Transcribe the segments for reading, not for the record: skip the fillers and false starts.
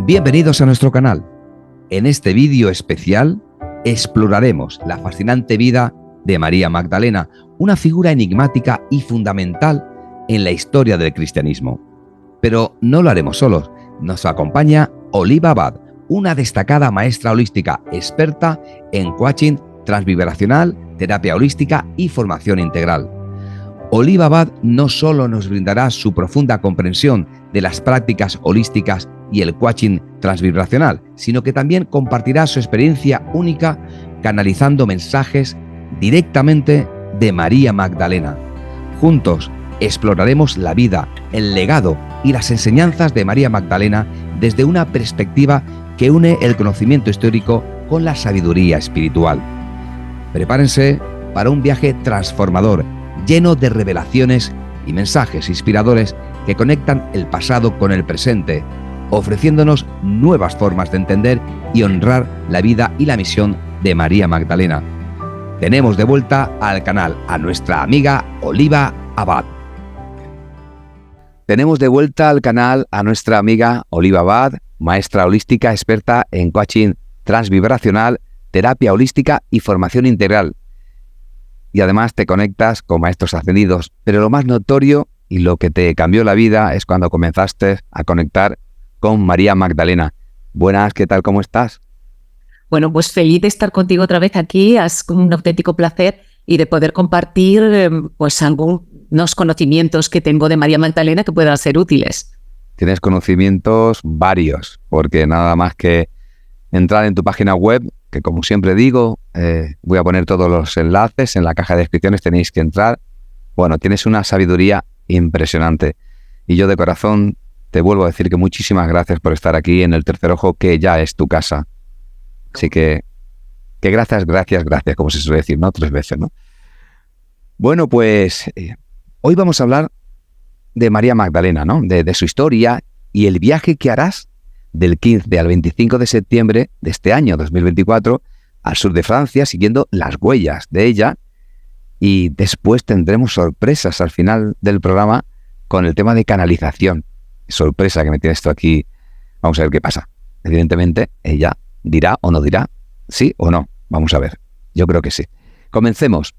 Bienvenidos a nuestro canal. En este vídeo especial exploraremos la fascinante vida de María Magdalena, una figura enigmática y fundamental en la historia del cristianismo. Pero no lo haremos solos, nos acompaña Oliva Abad, una destacada maestra holística experta en coaching transvibracional, terapia holística y formación integral. Oliva Abad no solo nos brindará su profunda comprensión de las prácticas holísticas y el coaching transvibracional, sino que también compartirá su experiencia única canalizando mensajes directamente de María Magdalena. Juntos exploraremos la vida, el legado y las enseñanzas de María Magdalena desde una perspectiva que une el conocimiento histórico con la sabiduría espiritual. Prepárense para un viaje transformador, lleno de revelaciones y mensajes inspiradores que conectan el pasado con el presente, ofreciéndonos nuevas formas de entender y honrar la vida y la misión de María Magdalena. Tenemos de vuelta al canal a nuestra amiga Oliva Abad. Tenemos de vuelta al canal a nuestra amiga Oliva Abad, maestra holística experta en coaching transvibracional, terapia holística y formación integral. Y además te conectas con maestros ascendidos, pero lo más notorio y lo que te cambió la vida es cuando comenzaste a conectar con María Magdalena. Buenas, ¿qué tal? ¿Cómo estás? Bueno, pues feliz de estar contigo otra vez aquí, es un auténtico placer y de poder compartir pues algunos conocimientos que tengo de María Magdalena que puedan ser útiles. Tienes conocimientos varios, porque nada más que entrar en tu página web, que como siempre digo, voy a poner todos los enlaces en la caja de descripciones, tenéis que entrar. Bueno, tienes una sabiduría impresionante y yo de corazón te vuelvo a decir que muchísimas gracias por estar aquí en el Tercer Ojo, que ya es tu casa. Así que gracias, como se suele decir, ¿no? 3 veces, ¿no? Bueno, pues hoy vamos a hablar de María Magdalena, ¿no? De su historia y el viaje que harás del 15 al 25 de septiembre de este año 2024 al sur de Francia, siguiendo las huellas de ella. Y después tendremos sorpresas al final del programa con el tema de canalización. Sorpresa que me tienes tú aquí. Vamos a ver qué pasa. Evidentemente, ella dirá o no dirá, sí o no. Vamos a ver. Yo creo que sí. Comencemos.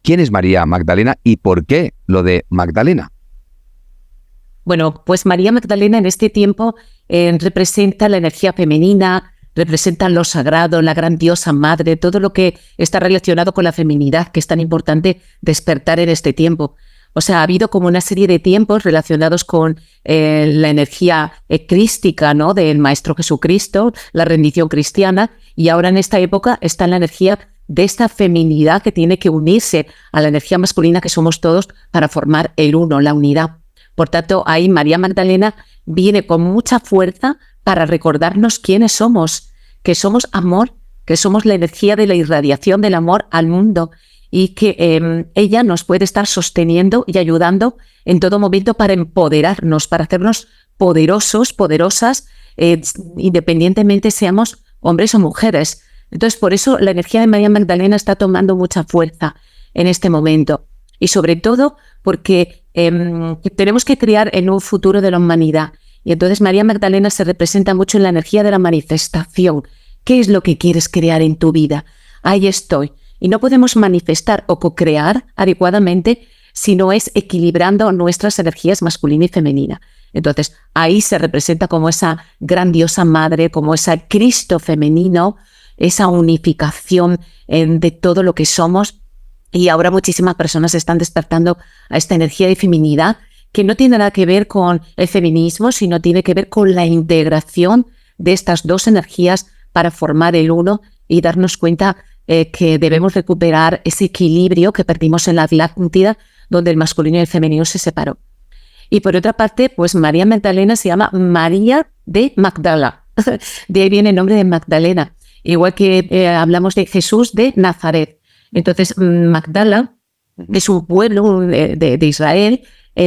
¿Quién es María Magdalena y por qué lo de Magdalena? Bueno, pues María Magdalena en este tiempo representa la energía femenina, representa lo sagrado, la gran diosa madre, todo lo que está relacionado con la feminidad, que es tan importante despertar en este tiempo. O sea, ha habido como una serie de tiempos relacionados con la energía crística, ¿no? Del Maestro Jesucristo, la rendición cristiana, y ahora en esta época está la energía de esta feminidad que tiene que unirse a la energía masculina que somos todos para formar el uno, la unidad. Por tanto, ahí María Magdalena viene con mucha fuerza para recordarnos quiénes somos, que somos amor, que somos la energía de la irradiación del amor al mundo y que ella nos puede estar sosteniendo y ayudando en todo momento para empoderarnos, para hacernos poderosos, poderosas, independientemente seamos hombres o mujeres. Entonces, por eso la energía de María Magdalena está tomando mucha fuerza en este momento. Y sobre todo porque tenemos que crear en un futuro de la humanidad. Y entonces María Magdalena se representa mucho en la energía de la manifestación. ¿Qué es lo que quieres crear en tu vida? Ahí estoy. Y no podemos manifestar o co-crear adecuadamente si no es equilibrando nuestras energías masculina y femenina. Entonces ahí se representa como esa grandiosa madre, como ese Cristo femenino, esa unificación de todo lo que somos. Y ahora muchísimas personas están despertando a esta energía de feminidad que no tiene nada que ver con el feminismo, sino tiene que ver con la integración de estas dos energías para formar el uno y darnos cuenta que debemos recuperar ese equilibrio que perdimos en la Atlántida, donde el masculino y el femenino se separó. Y por otra parte, pues María Magdalena se llama María de Magdala. De ahí viene el nombre de Magdalena. Igual que hablamos de Jesús de Nazaret. Entonces, Magdala es un pueblo de Israel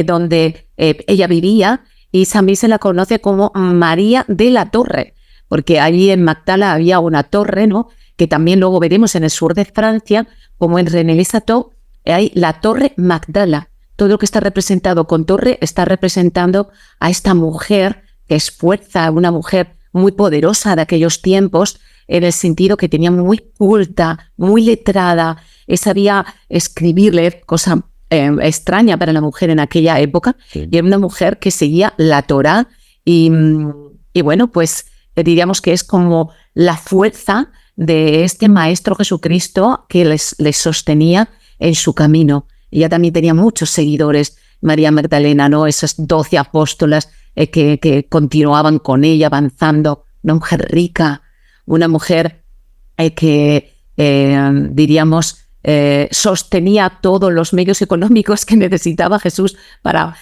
donde ella vivía y también se la conoce como María de la Torre, porque allí en Magdala había una torre, ¿no? Que también luego veremos en el sur de Francia, como en René-les-Châteaux, hay la Torre Magdala. Todo lo que está representado con torre está representando a esta mujer que es fuerza, una mujer muy poderosa de aquellos tiempos, en el sentido que tenía muy culta, muy letrada, sabía escribir, leer, cosa extraña para la mujer en aquella época, sí. Y era una mujer que seguía la Torá y bueno, pues diríamos que es como la fuerza de este Maestro Jesucristo que les sostenía en su camino. Ella también tenía muchos seguidores, María Magdalena, ¿no? Esas 12 apóstolas que continuaban con ella avanzando. Una mujer rica, una mujer que, diríamos, sostenía todos los medios económicos que necesitaba Jesús para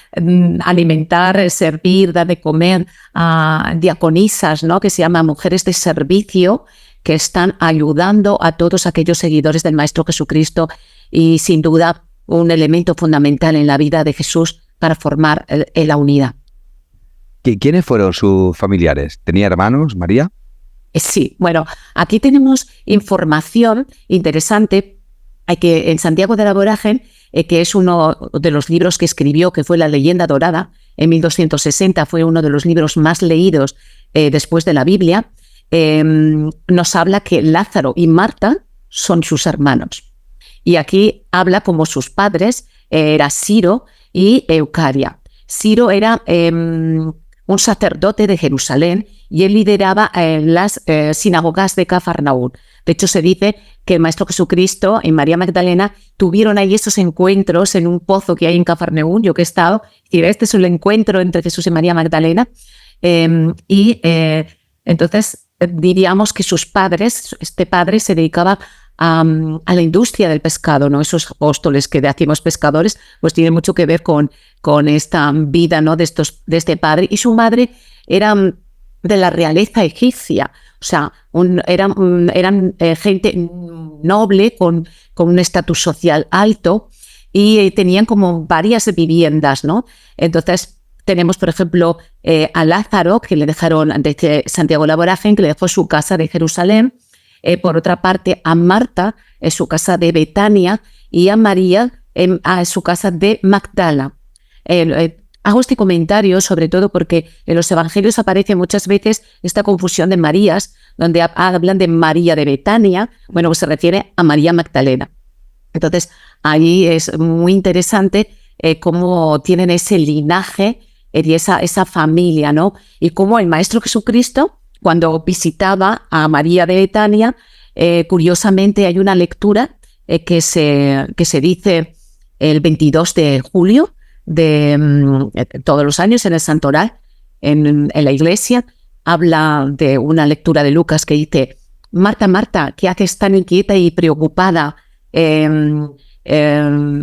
alimentar, servir, dar de comer a diaconisas, ¿no? Que se llaman mujeres de servicio, que están ayudando a todos aquellos seguidores del Maestro Jesucristo y sin duda un elemento fundamental en la vida de Jesús para formar la unidad. ¿Quiénes fueron sus familiares? ¿Tenía hermanos, María? Sí, bueno, aquí tenemos información interesante que en Santiago de la Vorágine, que es uno de los libros que escribió, que fue La Leyenda Dorada, en 1260, fue uno de los libros más leídos después de la Biblia, nos habla que Lázaro y Marta son sus hermanos. Y aquí habla como sus padres, era Ciro y Eucaria. Ciro era un sacerdote de Jerusalén y él lideraba las sinagogas de Cafarnaúm. De hecho, se dice que el Maestro Jesucristo y María Magdalena tuvieron ahí esos encuentros en un pozo que hay en Cafarnaúm, yo que he estado, y este es el encuentro entre Jesús y María Magdalena. Entonces, diríamos que sus padres, este padre se dedicaba a la industria del pescado, ¿no? Esos apóstoles que decimos pescadores, pues tienen mucho que ver con esta vida, ¿no? de este padre. Y su madre era de la realeza egipcia, o sea, eran gente noble con un estatus social alto y tenían como varias viviendas, ¿no? Entonces, tenemos, por ejemplo, a Lázaro, que le dejaron desde Santiago de la Vorágine, que le dejó su casa de Jerusalén. Por otra parte, a Marta en su casa de Betania y a María en su casa de Magdala. Hago este comentario sobre todo porque en los evangelios aparece muchas veces esta confusión de Marías, donde hablan de María de Betania, bueno, pues se refiere a María Magdalena. Entonces, ahí es muy interesante cómo tienen ese linaje y esa familia, ¿no? Y cómo el Maestro Jesucristo, cuando visitaba a María de Betania, curiosamente hay una lectura que se dice el 22 de julio de todos los años en el Santoral, en la iglesia, habla de una lectura de Lucas que dice: Marta, Marta, ¿qué haces tan inquieta y preocupada?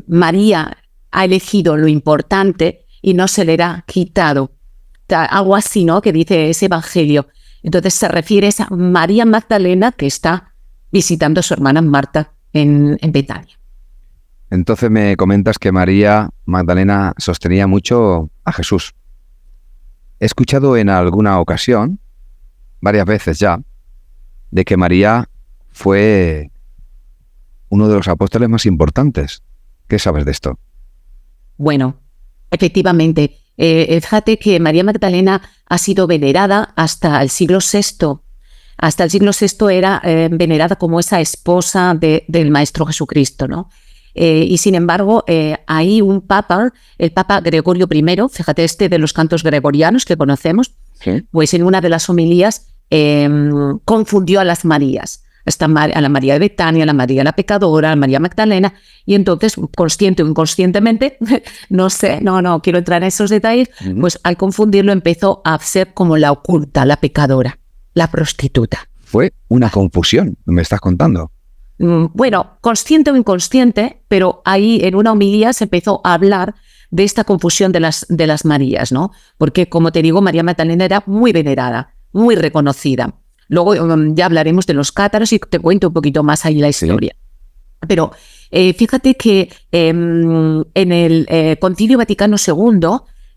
María ha elegido lo importante y no se le ha quitado. Algo así, ¿no? Que dice ese evangelio. Entonces se refiere a esa María Magdalena que está visitando a su hermana Marta en Betania. Entonces me comentas que María Magdalena sostenía mucho a Jesús. He escuchado en alguna ocasión, varias veces ya, de que María fue uno de los apóstoles más importantes. ¿Qué sabes de esto? Bueno, efectivamente, fíjate que María Magdalena ha sido venerada hasta el siglo VI. Hasta el siglo VI era venerada como esa esposa del Maestro Jesucristo, ¿no? Y sin embargo, hay un papa, el Papa Gregorio I, fíjate, de los cantos gregorianos que conocemos, ¿sí? Pues en una de las homilías confundió a las Marías, a la María de Betania, a la María la pecadora, a la María Magdalena, y entonces, consciente o inconscientemente, no sé, no quiero entrar en esos detalles, pues al confundirlo empezó a ser como la oculta, la pecadora, la prostituta. Fue una confusión, me estás contando. Bueno, consciente o inconsciente, pero ahí en una homilía se empezó a hablar de esta confusión de las Marías, ¿no? Porque, como te digo, María Magdalena era muy venerada, muy reconocida. Luego ya hablaremos de los cátaros y te cuento un poquito más ahí la historia. Sí. Pero fíjate que en el Concilio Vaticano II,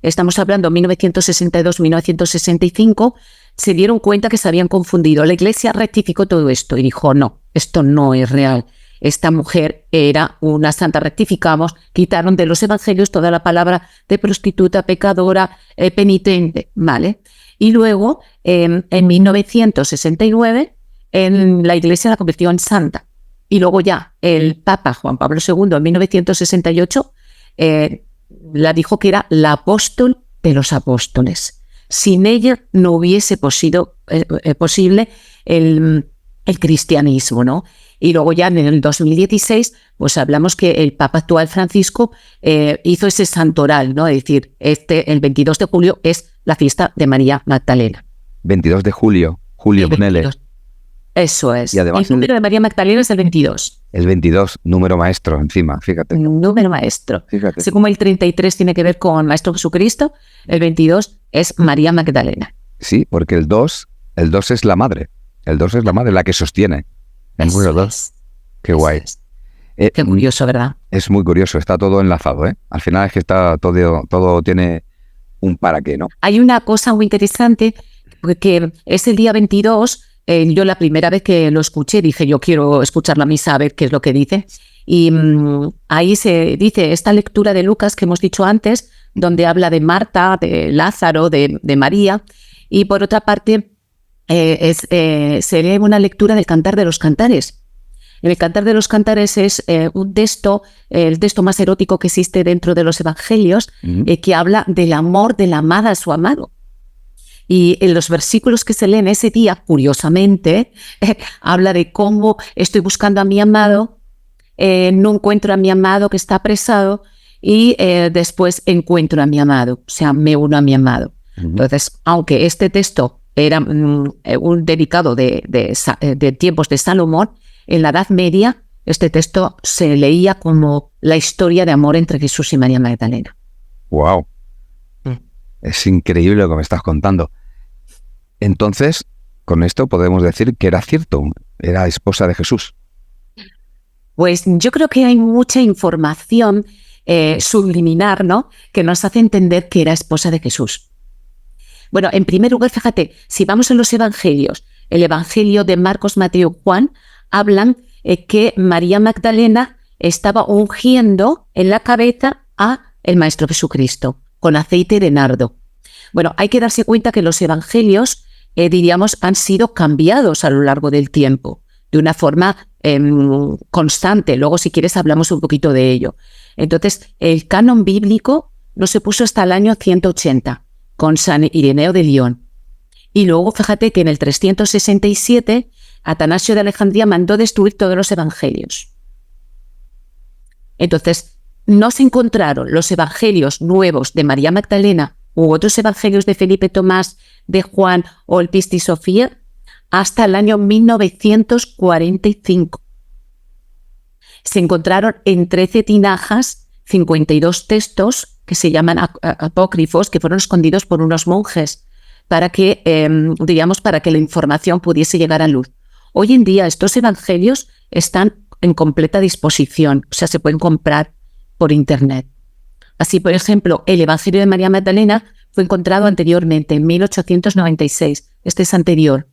estamos hablando de 1962-1965, se dieron cuenta que se habían confundido. La Iglesia rectificó todo esto y dijo: no, esto no es real. esta mujer era una santa, rectificamos, quitaron de los evangelios toda la palabra de prostituta, pecadora, penitente, ¿vale? Y luego, en 1969, la Iglesia la convirtió en santa. Y luego ya el Papa Juan Pablo II, en 1968, la dijo que era la apóstol de los apóstoles. Sin ella no hubiese posible el cristianismo, ¿no? Y luego ya en el 2016, pues hablamos que el Papa actual Francisco hizo ese santoral, ¿no? Es decir, el 22 de julio es la fiesta de María Magdalena. 22 de julio, Julio con L. Eso es. Y además el número de María Magdalena es el 22. El 22, número maestro encima, fíjate. Número maestro. Fíjate. Así como el 33 tiene que ver con Maestro Jesucristo, el 22 es María Magdalena. Sí, porque el 2 es la madre. El 2 es la madre, la que sostiene. El número 2. Qué guay. Qué curioso, ¿verdad? Es muy curioso, está todo enlazado, ¿eh? Al final es que está todo tiene un para qué, ¿no? Hay una cosa muy interesante, que es el día 22. Yo la primera vez que lo escuché dije, yo quiero escuchar la misa a ver qué es lo que dice. Y ahí se dice esta lectura de Lucas que hemos dicho antes, donde habla de Marta, de Lázaro, de María. Y por otra parte, se lee una lectura del Cantar de los Cantares. El Cantar de los Cantares es un texto, el texto más erótico que existe dentro de los evangelios, que habla del amor de la amada a su amado. Y en los versículos que se leen ese día, curiosamente, habla de cómo estoy buscando a mi amado, no encuentro a mi amado que está apresado, y después encuentro a mi amado, o sea, me uno a mi amado. Entonces, aunque este texto era un dedicado de tiempos de Salomón, en la Edad Media este texto se leía como la historia de amor entre Jesús y María Magdalena. ¡Wow! Es increíble lo que me estás contando. Entonces, con esto podemos decir que era cierto, era esposa de Jesús. Pues yo creo que hay mucha información subliminar, ¿no?, que nos hace entender que era esposa de Jesús. Bueno, en primer lugar, fíjate, si vamos en los evangelios, el evangelio de Marcos, Mateo, Juan, hablan que María Magdalena estaba ungiendo en la cabeza a el Maestro Jesucristo con aceite de nardo. Bueno, hay que darse cuenta que los evangelios, diríamos, han sido cambiados a lo largo del tiempo, de una forma constante. Luego, si quieres, hablamos un poquito de ello. Entonces, el canon bíblico no se puso hasta el año 180, con San Ireneo de Lyon. Y luego, fíjate que en el 367, Atanasio de Alejandría mandó destruir todos los evangelios. Entonces, no se encontraron los evangelios nuevos de María Magdalena u otros evangelios de Felipe Tomás, de Juan o el Pisti Sofía hasta el año 1945. Se encontraron en 13 tinajas 52 textos que se llaman apócrifos, que fueron escondidos por unos monjes para que, para que la información pudiese llegar a luz. Hoy en día estos evangelios están en completa disposición, o sea, se pueden comprar por internet. Así, por ejemplo, el Evangelio de María Magdalena fue encontrado anteriormente, en 1896. Este es anterior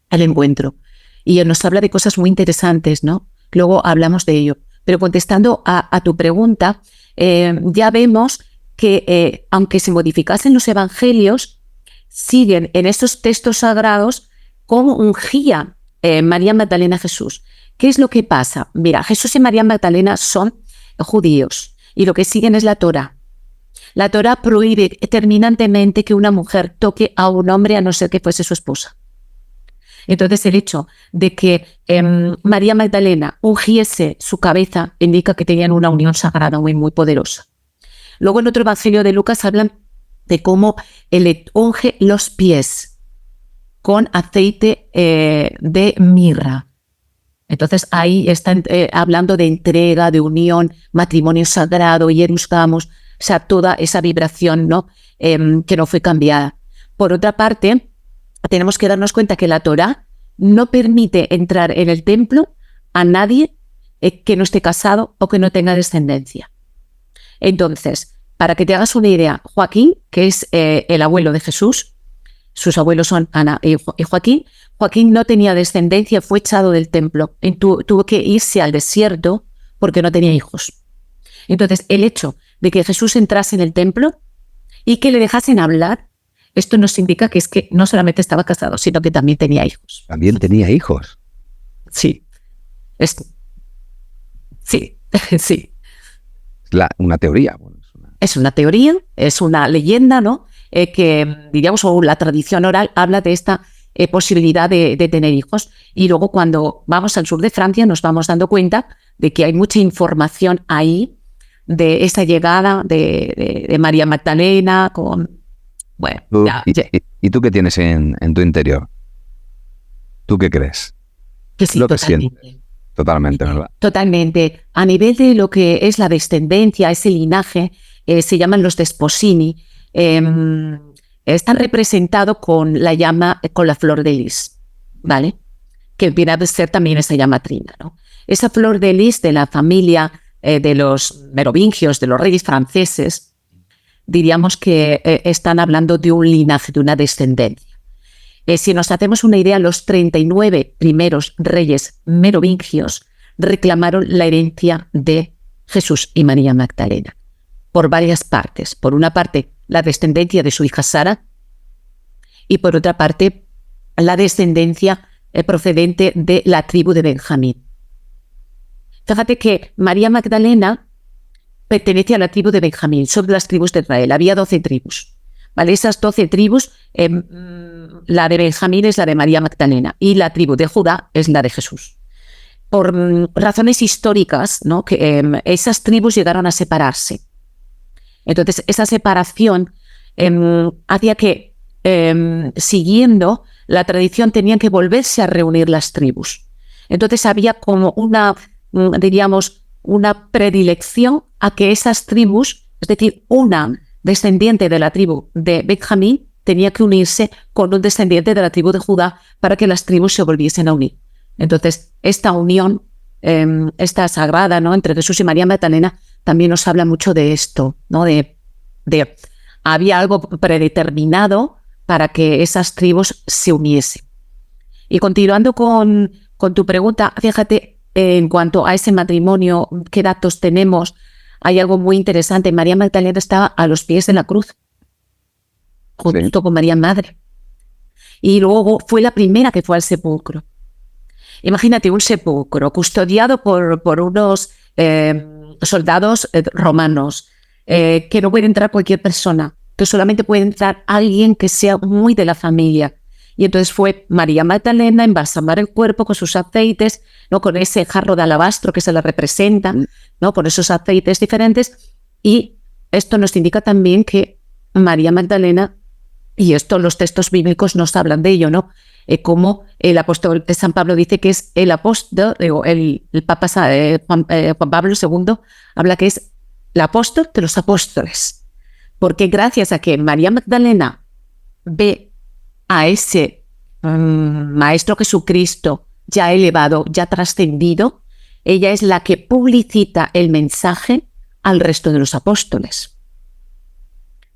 al encuentro. Y nos habla de cosas muy interesantes, ¿no? Luego hablamos de ello. Pero contestando a tu pregunta, ya vemos que aunque se modificasen los evangelios, siguen en esos textos sagrados cómo ungía María Magdalena a Jesús. ¿Qué es lo que pasa? Mira, Jesús y María Magdalena son judíos y lo que siguen es la Torá. La Torá prohíbe terminantemente que una mujer toque a un hombre a no ser que fuese su esposa. Entonces, el hecho de que María Magdalena ungiese su cabeza indica que tenían una unión sagrada muy, muy poderosa. Luego, en otro evangelio de Lucas hablan de cómo él unge los pies con aceite de mirra. Entonces, ahí están hablando de entrega, de unión, matrimonio sagrado, hierusgamos, o sea, toda esa vibración, ¿no? Que no fue cambiada. Por otra parte, tenemos que darnos cuenta que la Torá no permite entrar en el templo a nadie que no esté casado o que no tenga descendencia. Entonces, para que te hagas una idea, Joaquín, que es el abuelo de Jesús, sus abuelos son Ana y Joaquín. Joaquín no tenía descendencia, fue echado del templo. Tuvo que irse al desierto porque no tenía hijos. Entonces, el hecho de que Jesús entrase en el templo y que le dejasen hablar, esto nos indica que es que no solamente estaba casado, sino que también tenía hijos. También tenía hijos. Sí. Sí, sí. Una teoría. Bueno, es una teoría, es una leyenda, ¿no? Que, diríamos, o la tradición oral habla de esta posibilidad de tener hijos. Y luego cuando vamos al sur de Francia nos vamos dando cuenta de que hay mucha información ahí de esa llegada de María Magdalena con... Bueno, ¿Y tú qué tienes en tu interior? ¿Tú qué crees? Que sí, lo que sientes. Totalmente, ¿verdad? Totalmente. A nivel de lo que es la descendencia, ese linaje, se llaman los desposini, están representados con la llama, con la flor de lis, ¿vale? Que viene a ser también esa llama trina, ¿no? Esa flor de lis de la familia de los merovingios, de los reyes franceses, diríamos que están hablando de un linaje, de una descendencia. Si nos hacemos una idea, los 39 primeros reyes merovingios reclamaron la herencia de Jesús y María Magdalena por varias partes. Por una parte, la descendencia de su hija Sara y por otra parte, la descendencia procedente de la tribu de Benjamín. Fíjate que María Magdalena pertenece a la tribu de Benjamín, son de las tribus de Israel. Había 12 tribus. ¿Vale? Esas 12 tribus, la de Benjamín es la de María Magdalena y la tribu de Judá es la de Jesús. Por razones históricas, ¿no? Que esas tribus llegaron a separarse. Entonces, esa separación hacía que, siguiendo la tradición, tenían que volverse a reunir las tribus. Entonces, había como diríamos, una predilección a que esas tribus, es decir, una descendiente de la tribu de Benjamín tenía que unirse con un descendiente de la tribu de Judá para que las tribus se volviesen a unir. Entonces, esta unión, esta sagrada, ¿no?, entre Jesús y María Magdalena, también nos habla mucho de esto, ¿no? Había algo predeterminado para que esas tribus se uniesen. Y continuando con tu pregunta, fíjate, en cuanto a ese matrimonio, ¿qué datos tenemos? Hay algo muy interesante. María Magdalena estaba a los pies de la cruz, junto con María Madre. Y luego fue la primera que fue al sepulcro. Imagínate un sepulcro custodiado por unos soldados romanos, que no puede entrar cualquier persona, que solamente puede entrar alguien que sea muy de la familia. Y entonces fue María Magdalena a embalsamar el cuerpo con sus aceites, ¿no?, con ese jarro de alabastro que se le representa, ¿no?, con esos aceites diferentes. Y esto nos indica también que María Magdalena, y esto los textos bíblicos nos hablan de ello, ¿no?, como el apóstol de San Pablo dice que es el apóstol, el Papa Juan Pablo II habla que es el apóstol de los apóstoles, porque gracias a que María Magdalena ve a ese Maestro Jesucristo ya elevado, ya trascendido, ella es la que publicita el mensaje al resto de los apóstoles.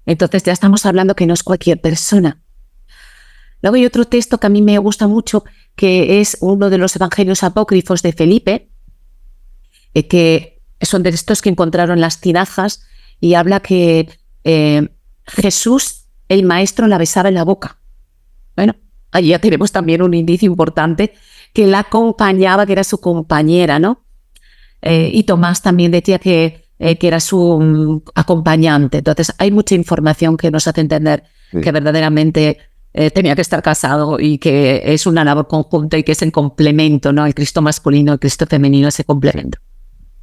Entonces ya estamos hablando que no es cualquier persona. Luego hay otro texto que a mí me gusta mucho, que es uno de los evangelios apócrifos de Felipe, que son de estos que encontraron las tinajas, y habla que Jesús, el Maestro, la besaba en la boca. Bueno, allí ya tenemos también un indicio importante que la acompañaba, que era su compañera, ¿no? Y Tomás también decía que era su acompañante. Entonces hay mucha información que nos hace entender que verdaderamente tenía que estar casado y que es una labor conjunta y que es el complemento, ¿no? El Cristo masculino, el Cristo femenino, ese complemento.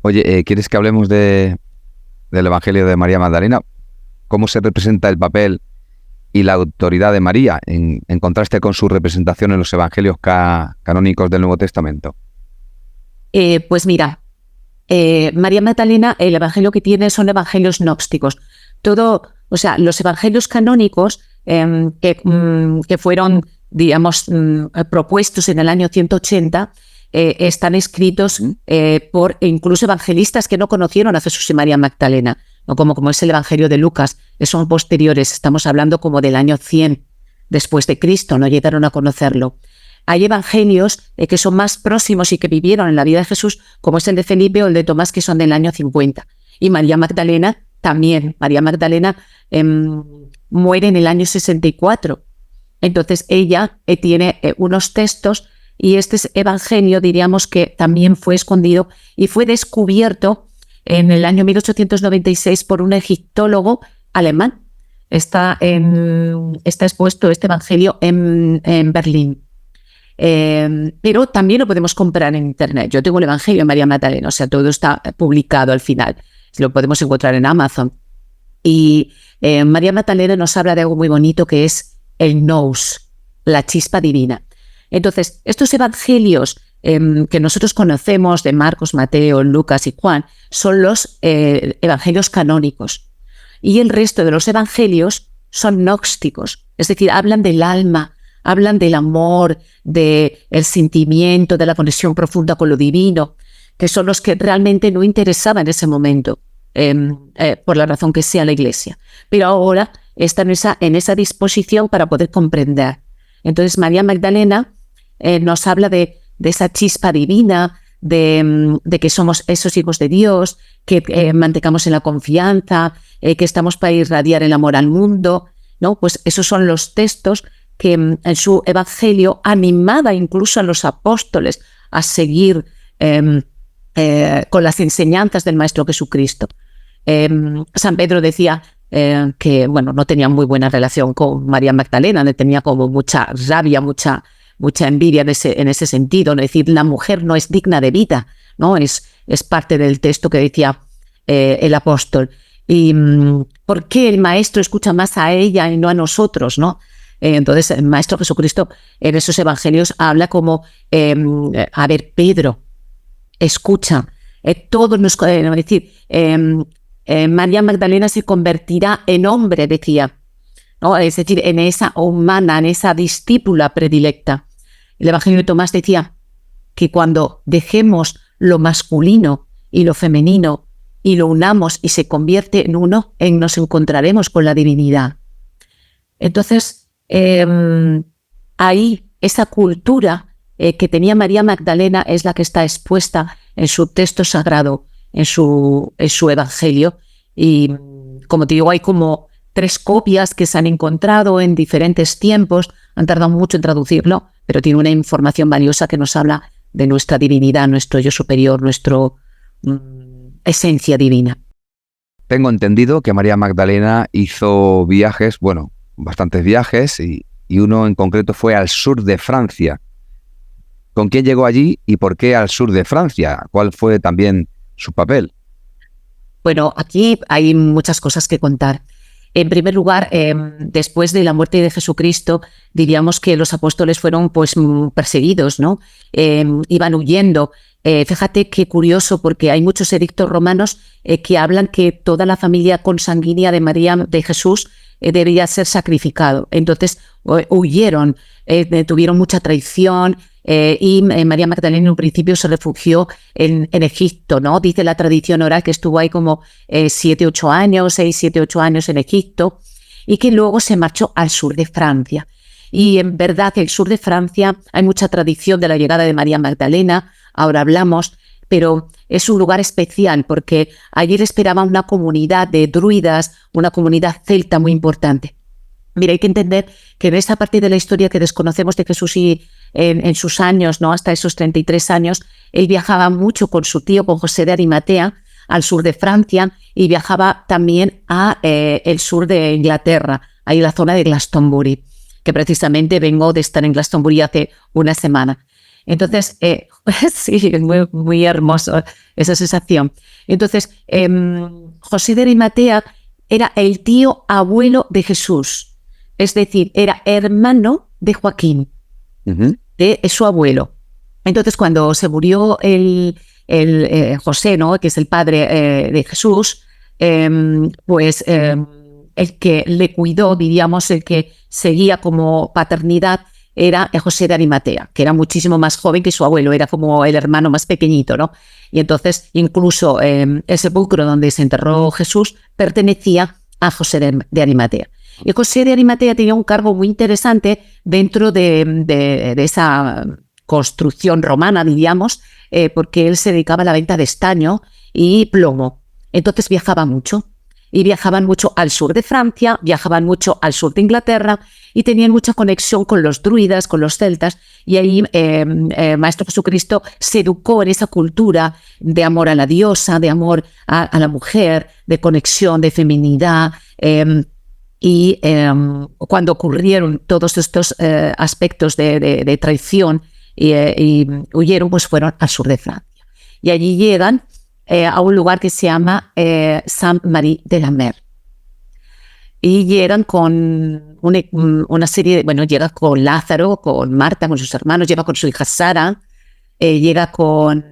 Oye, ¿quieres que hablemos del Evangelio de María Magdalena? ¿Cómo se representa el papel y la autoridad de María en contraste con su representación en los evangelios canónicos del Nuevo Testamento? Pues mira, María Magdalena, el evangelio que tiene son evangelios gnósticos. Los evangelios canónicos que fueron, digamos, propuestos en el año 180, están escritos por incluso evangelistas que no conocieron a Jesús y María Magdalena, ¿no? Como es el evangelio de Lucas, son posteriores, estamos hablando como del año 100 después de Cristo, no llegaron a conocerlo. Hay evangelios que son más próximos y que vivieron en la vida de Jesús, como es el de Felipe o el de Tomás, que son del año 50. Y María Magdalena también. María Magdalena muere en el año 64. Entonces ella tiene unos textos, y este evangelio diríamos que también fue escondido y fue descubierto en el año 1896 por un egiptólogo alemán. Está expuesto este evangelio en Berlín. Pero también lo podemos comprar en internet. Yo tengo el evangelio de María Magdalena, o sea, todo está publicado al final. Lo podemos encontrar en Amazon. Y María Magdalena nos habla de algo muy bonito, que es el nous, la chispa divina. Entonces, estos evangelios que nosotros conocemos de Marcos, Mateo, Lucas y Juan son los evangelios canónicos. Y el resto de los evangelios son gnósticos, es decir, hablan del alma, hablan del amor, del sentimiento, de la conexión profunda con lo divino, que son los que realmente no interesaban en ese momento, por la razón que sea la Iglesia. Pero ahora están en esa disposición para poder comprender. Entonces María Magdalena nos habla de esa chispa divina, de que somos esos hijos de Dios, que mantengamos en la confianza, que estamos para irradiar el amor al mundo, ¿no? Pues esos son los textos que en su evangelio animaba incluso a los apóstoles a seguir con las enseñanzas del Maestro Jesucristo. San Pedro decía que bueno, no tenía muy buena relación con María Magdalena, le tenía como mucha rabia, mucha envidia en ese sentido, ¿no? Es decir, la mujer no es digna de vida, ¿no? Es parte del texto que decía el apóstol. Y ¿por qué el Maestro escucha más a ella y no a nosotros, ¿no? Entonces el Maestro Jesucristo en esos evangelios habla como, a ver, Pedro, escucha, todos nos, es decir, María Magdalena se convertirá en hombre, decía, ¿no? Es decir, en esa humana, en esa discípula predilecta. El Evangelio de Tomás decía que cuando dejemos lo masculino y lo femenino y lo unamos y se convierte en uno, nos encontraremos con la divinidad. Entonces, ahí esa cultura que tenía María Magdalena es la que está expuesta en su texto sagrado, en su evangelio. Y como te digo, hay como 3 copias que se han encontrado en diferentes tiempos, han tardado mucho en traducirlo, pero tiene una información valiosa que nos habla de nuestra divinidad, nuestro yo superior, nuestra esencia divina. Tengo entendido que María Magdalena hizo viajes, bueno, bastantes viajes, y uno en concreto fue al sur de Francia. ¿Con quién llegó allí y por qué al sur de Francia? ¿Cuál fue también su papel? Bueno, aquí hay muchas cosas que contar. En primer lugar, después de la muerte de Jesucristo, diríamos que los apóstoles fueron pues perseguidos, ¿no? Iban huyendo. Fíjate qué curioso, porque hay muchos edictos romanos que hablan que toda la familia consanguínea de María, de Jesús, debía ser sacrificado. Entonces huyeron, tuvieron mucha traición, y María Magdalena en un principio se refugió en Egipto, ¿no? Dice la tradición oral que estuvo ahí como 6, 8 años en Egipto, y que luego se marchó al sur de Francia. Y en verdad el sur de Francia hay mucha tradición de la llegada de María Magdalena, ahora hablamos, pero es un lugar especial porque allí esperaba una comunidad de druidas, una comunidad celta muy importante. Mira, hay que entender que en esta parte de la historia que desconocemos de Jesús y en sus años, ¿no? Hasta esos 33 años, él viajaba mucho con su tío, con José de Arimatea, al sur de Francia, y viajaba también a el sur de Inglaterra, ahí la zona de Glastonbury, que precisamente vengo de estar en Glastonbury hace una semana. Entonces, sí, es muy, muy hermoso esa sensación. Entonces, José de Arimatea era el tío abuelo de Jesús, es decir, era hermano de Joaquín, de su abuelo. Entonces, cuando se murió José, ¿no? Que es el padre de Jesús, pues el que le cuidó, diríamos, el que seguía como paternidad, era José de Arimatea, que era muchísimo más joven que su abuelo, era como el hermano más pequeñito, ¿no? Y entonces, incluso el sepulcro donde se enterró Jesús pertenecía a José de Arimatea. Y José de Arimatea tenía un cargo muy interesante dentro de esa construcción romana, diríamos, porque él se dedicaba a la venta de estaño y plomo. Entonces viajaba mucho. Y viajaban mucho al sur de Francia, viajaban mucho al sur de Inglaterra y tenían mucha conexión con los druidas, con los celtas. Y ahí Maestro Jesucristo se educó en esa cultura de amor a la diosa, de amor a la mujer, de conexión, de feminidad. Y cuando ocurrieron todos estos aspectos de traición y huyeron, pues fueron al sur de Francia. Y allí llegan a un lugar que se llama Saint-Marie de la Mer. Y llegan con una serie llega con Lázaro, con Marta, con sus hermanos, llega con su hija Sara, llega con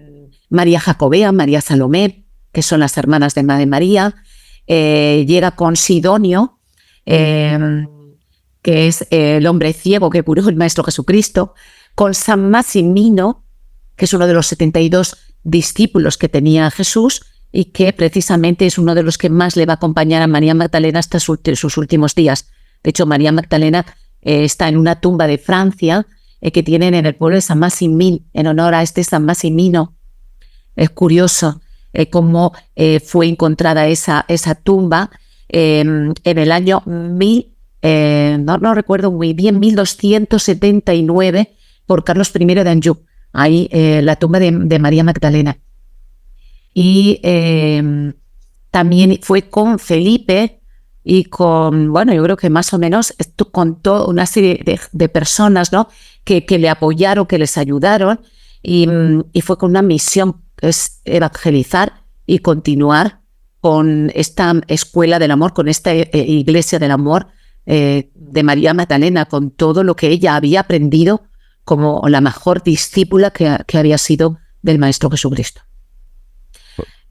María Jacobea, María Salomé, que son las hermanas de Madre María, llega con Sidonio, que es el hombre ciego que curó el Maestro Jesucristo, con San Massimino, que es uno de los 72 discípulos que tenía Jesús y que precisamente es uno de los que más le va a acompañar a María Magdalena hasta sus últimos días. De hecho, María Magdalena está en una tumba de Francia que tienen en el pueblo de San Massimino, en honor a este San Massimino. Es curioso cómo fue encontrada esa tumba en el año no recuerdo muy bien, 1279 por Carlos I de Anjou. Ahí la tumba de María Magdalena. Y también fue con Felipe y con, yo creo que más o menos con toda una serie de personas, ¿no? que le apoyaron, que les ayudaron, y fue con una misión, que es evangelizar y continuar con esta escuela del amor, con esta iglesia del amor de María Magdalena, con todo lo que ella había aprendido como la mejor discípula que había sido del Maestro Jesucristo.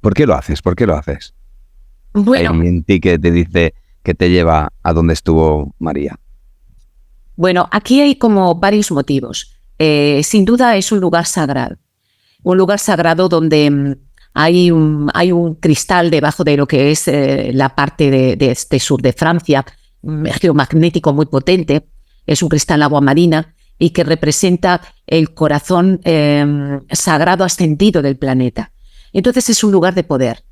¿Por qué lo haces? ¿Por qué lo haces? Bueno, Hay en ti que te dice que te lleva a donde estuvo María. Bueno, aquí hay como varios motivos. Sin duda es un lugar sagrado donde hay un cristal debajo de lo que es la parte de este sur de Francia, geomagnético muy potente. Es un cristal agua marina y que representa el corazón sagrado ascendido del planeta. Entonces es un lugar de poder.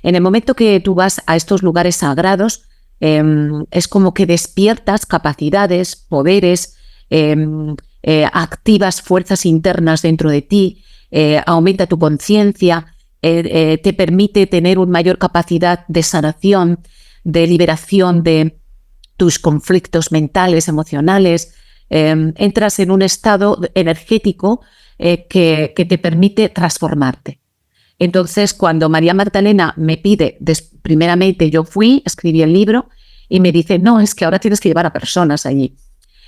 En el momento que tú vas a estos lugares sagrados, es como que despiertas capacidades, poderes, activas fuerzas internas dentro de ti, aumenta tu conciencia, te permite tener una mayor capacidad de sanación, de liberación de tus conflictos mentales, emocionales. Entras en un estado energético que te permite transformarte. Entonces, cuando María Magdalena me pide, primeramente yo fui, escribí el libro y me dice, no, es que ahora tienes que llevar a personas allí.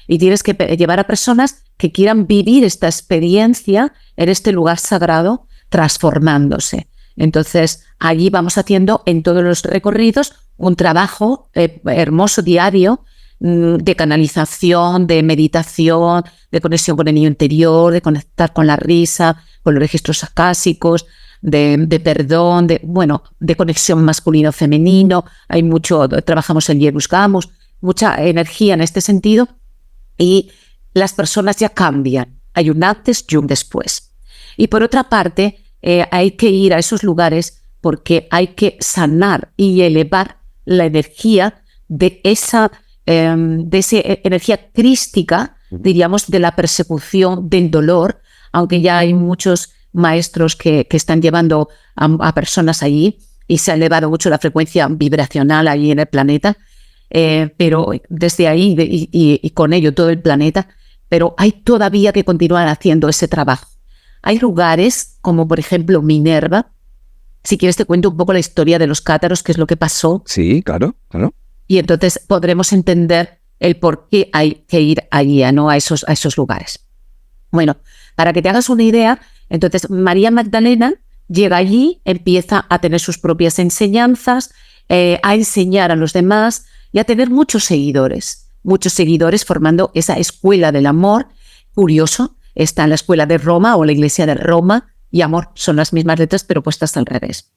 Y tienes que llevar a personas que quieran vivir esta experiencia en este lugar sagrado, transformándose. Entonces, allí vamos haciendo en todos los recorridos un trabajo hermoso diario de canalización, de meditación, de conexión con el niño interior, de conectar con la risa, con los registros acásicos, de perdón, de conexión masculino-femenino. Hay mucho, trabajamos en Jerus Gamos, mucha energía en este sentido, y las personas ya cambian. Hay un antes y un después. Y por otra parte, hay que ir a esos lugares porque hay que sanar y elevar la energía de esa energía crística, diríamos, de la persecución, del dolor, aunque ya hay muchos maestros que están llevando a personas allí y se ha elevado mucho la frecuencia vibracional allí en el planeta, pero desde ahí y con ello todo el planeta, pero hay todavía que continuar haciendo ese trabajo. Hay lugares como por ejemplo Minerva. Si quieres te cuento un poco la historia de los cátaros, qué es lo que pasó. Sí, claro. Y entonces podremos entender el por qué hay que ir allí, ¿no? a esos lugares. Bueno, para que te hagas una idea, entonces María Magdalena llega allí, empieza a tener sus propias enseñanzas, a enseñar a los demás y a tener muchos seguidores formando esa escuela del amor. Curioso, está en la escuela de Roma o la iglesia de Roma y amor, son las mismas letras pero puestas al revés.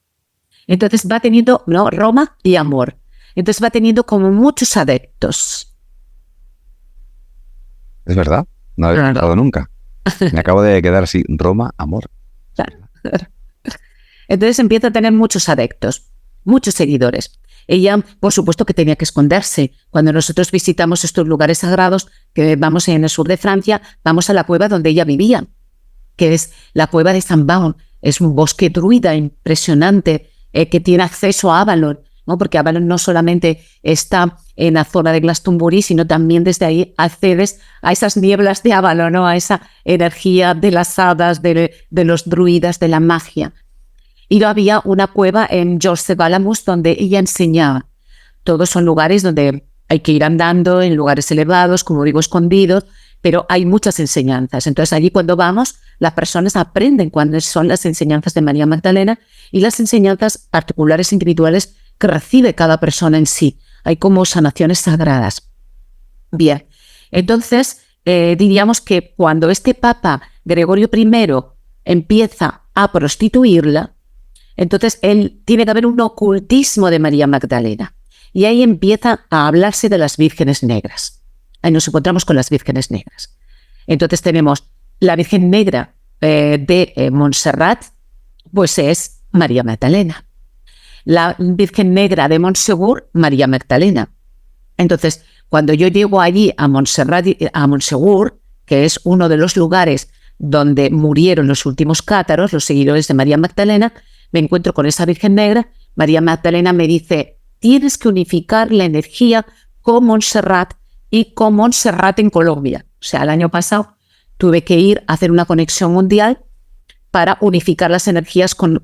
Entonces va teniendo Roma y amor. Entonces va teniendo como muchos adeptos. Es verdad, no había pensado nunca. Me acabo de quedar así, Roma, amor. Claro. Entonces empieza a tener muchos adeptos, muchos seguidores. Ella, por supuesto, que tenía que esconderse. Cuando nosotros visitamos estos lugares sagrados, que vamos en el sur de Francia, vamos a la cueva donde ella vivía, que es la cueva de Saint-Baume. Es un bosque druida impresionante que tiene acceso a Avalon, ¿no? Porque Avalon no solamente está en la zona de Glastonbury, sino también desde ahí accedes a esas nieblas de Avalon, ¿no? A esa energía de las hadas, de los druidas, de la magia. Y había una cueva en Georges-de-Valamus donde ella enseñaba. Todos son lugares donde hay que ir andando, en lugares elevados, como digo, escondidos, pero hay muchas enseñanzas. Entonces allí cuando vamos, las personas aprenden cuáles son las enseñanzas de María Magdalena y las enseñanzas particulares e individuales que recibe cada persona en sí. Hay como sanaciones sagradas. Bien, entonces diríamos que cuando este Papa Gregorio I empieza a prostituirla, entonces tiene que haber un ocultismo de María Magdalena. Y ahí empieza a hablarse de las vírgenes negras. Ahí nos encontramos con las vírgenes negras. Entonces tenemos la Virgen Negra de Montserrat, pues es María Magdalena. La Virgen Negra de Montsegur, María Magdalena. Entonces, cuando yo llego allí a Montserrat, a Montsegur, que es uno de los lugares donde murieron los últimos cátaros, los seguidores de María Magdalena, me encuentro con esa Virgen Negra. María Magdalena me dice, tienes que unificar la energía con Montserrat y con Montserrat en Colombia. O sea, el año pasado tuve que ir a hacer una conexión mundial para unificar las energías con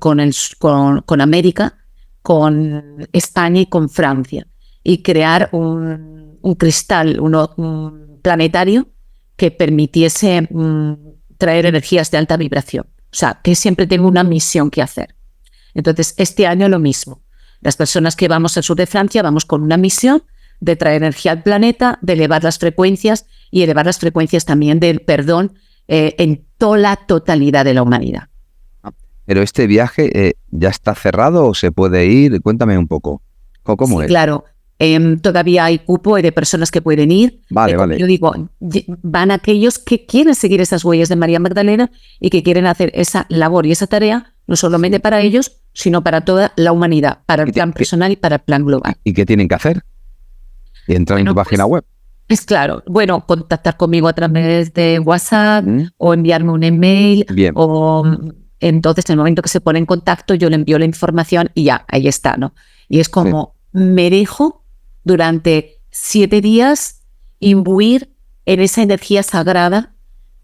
América, con España y con Francia, y crear un cristal, un planetario que permitiese traer energías de alta vibración. O sea, que siempre tengo una misión que hacer. Entonces, este año lo mismo. Las personas que vamos al sur de Francia vamos con una misión de traer energía al planeta, de elevar las frecuencias y elevar las frecuencias también del perdón en toda la totalidad de la humanidad. Pero este viaje ya está cerrado o se puede ir. Cuéntame un poco. ¿Cómo sí, es? Claro. Todavía hay cupo de personas que pueden ir. Vale. Yo digo, van aquellos que quieren seguir esas huellas de María Magdalena y que quieren hacer esa labor y esa tarea, no solamente para ellos, sino para toda la humanidad, para el plan personal y para el plan global. ¿Y qué tienen que hacer? Y entrar en tu página web. Es claro. Bueno, contactar conmigo a través de WhatsApp o enviarme un email. Bien. O entonces, en el momento que se pone en contacto, yo le envío la información y ya, ahí está, ¿no? Y es como me dejo durante 7 días imbuir en esa energía sagrada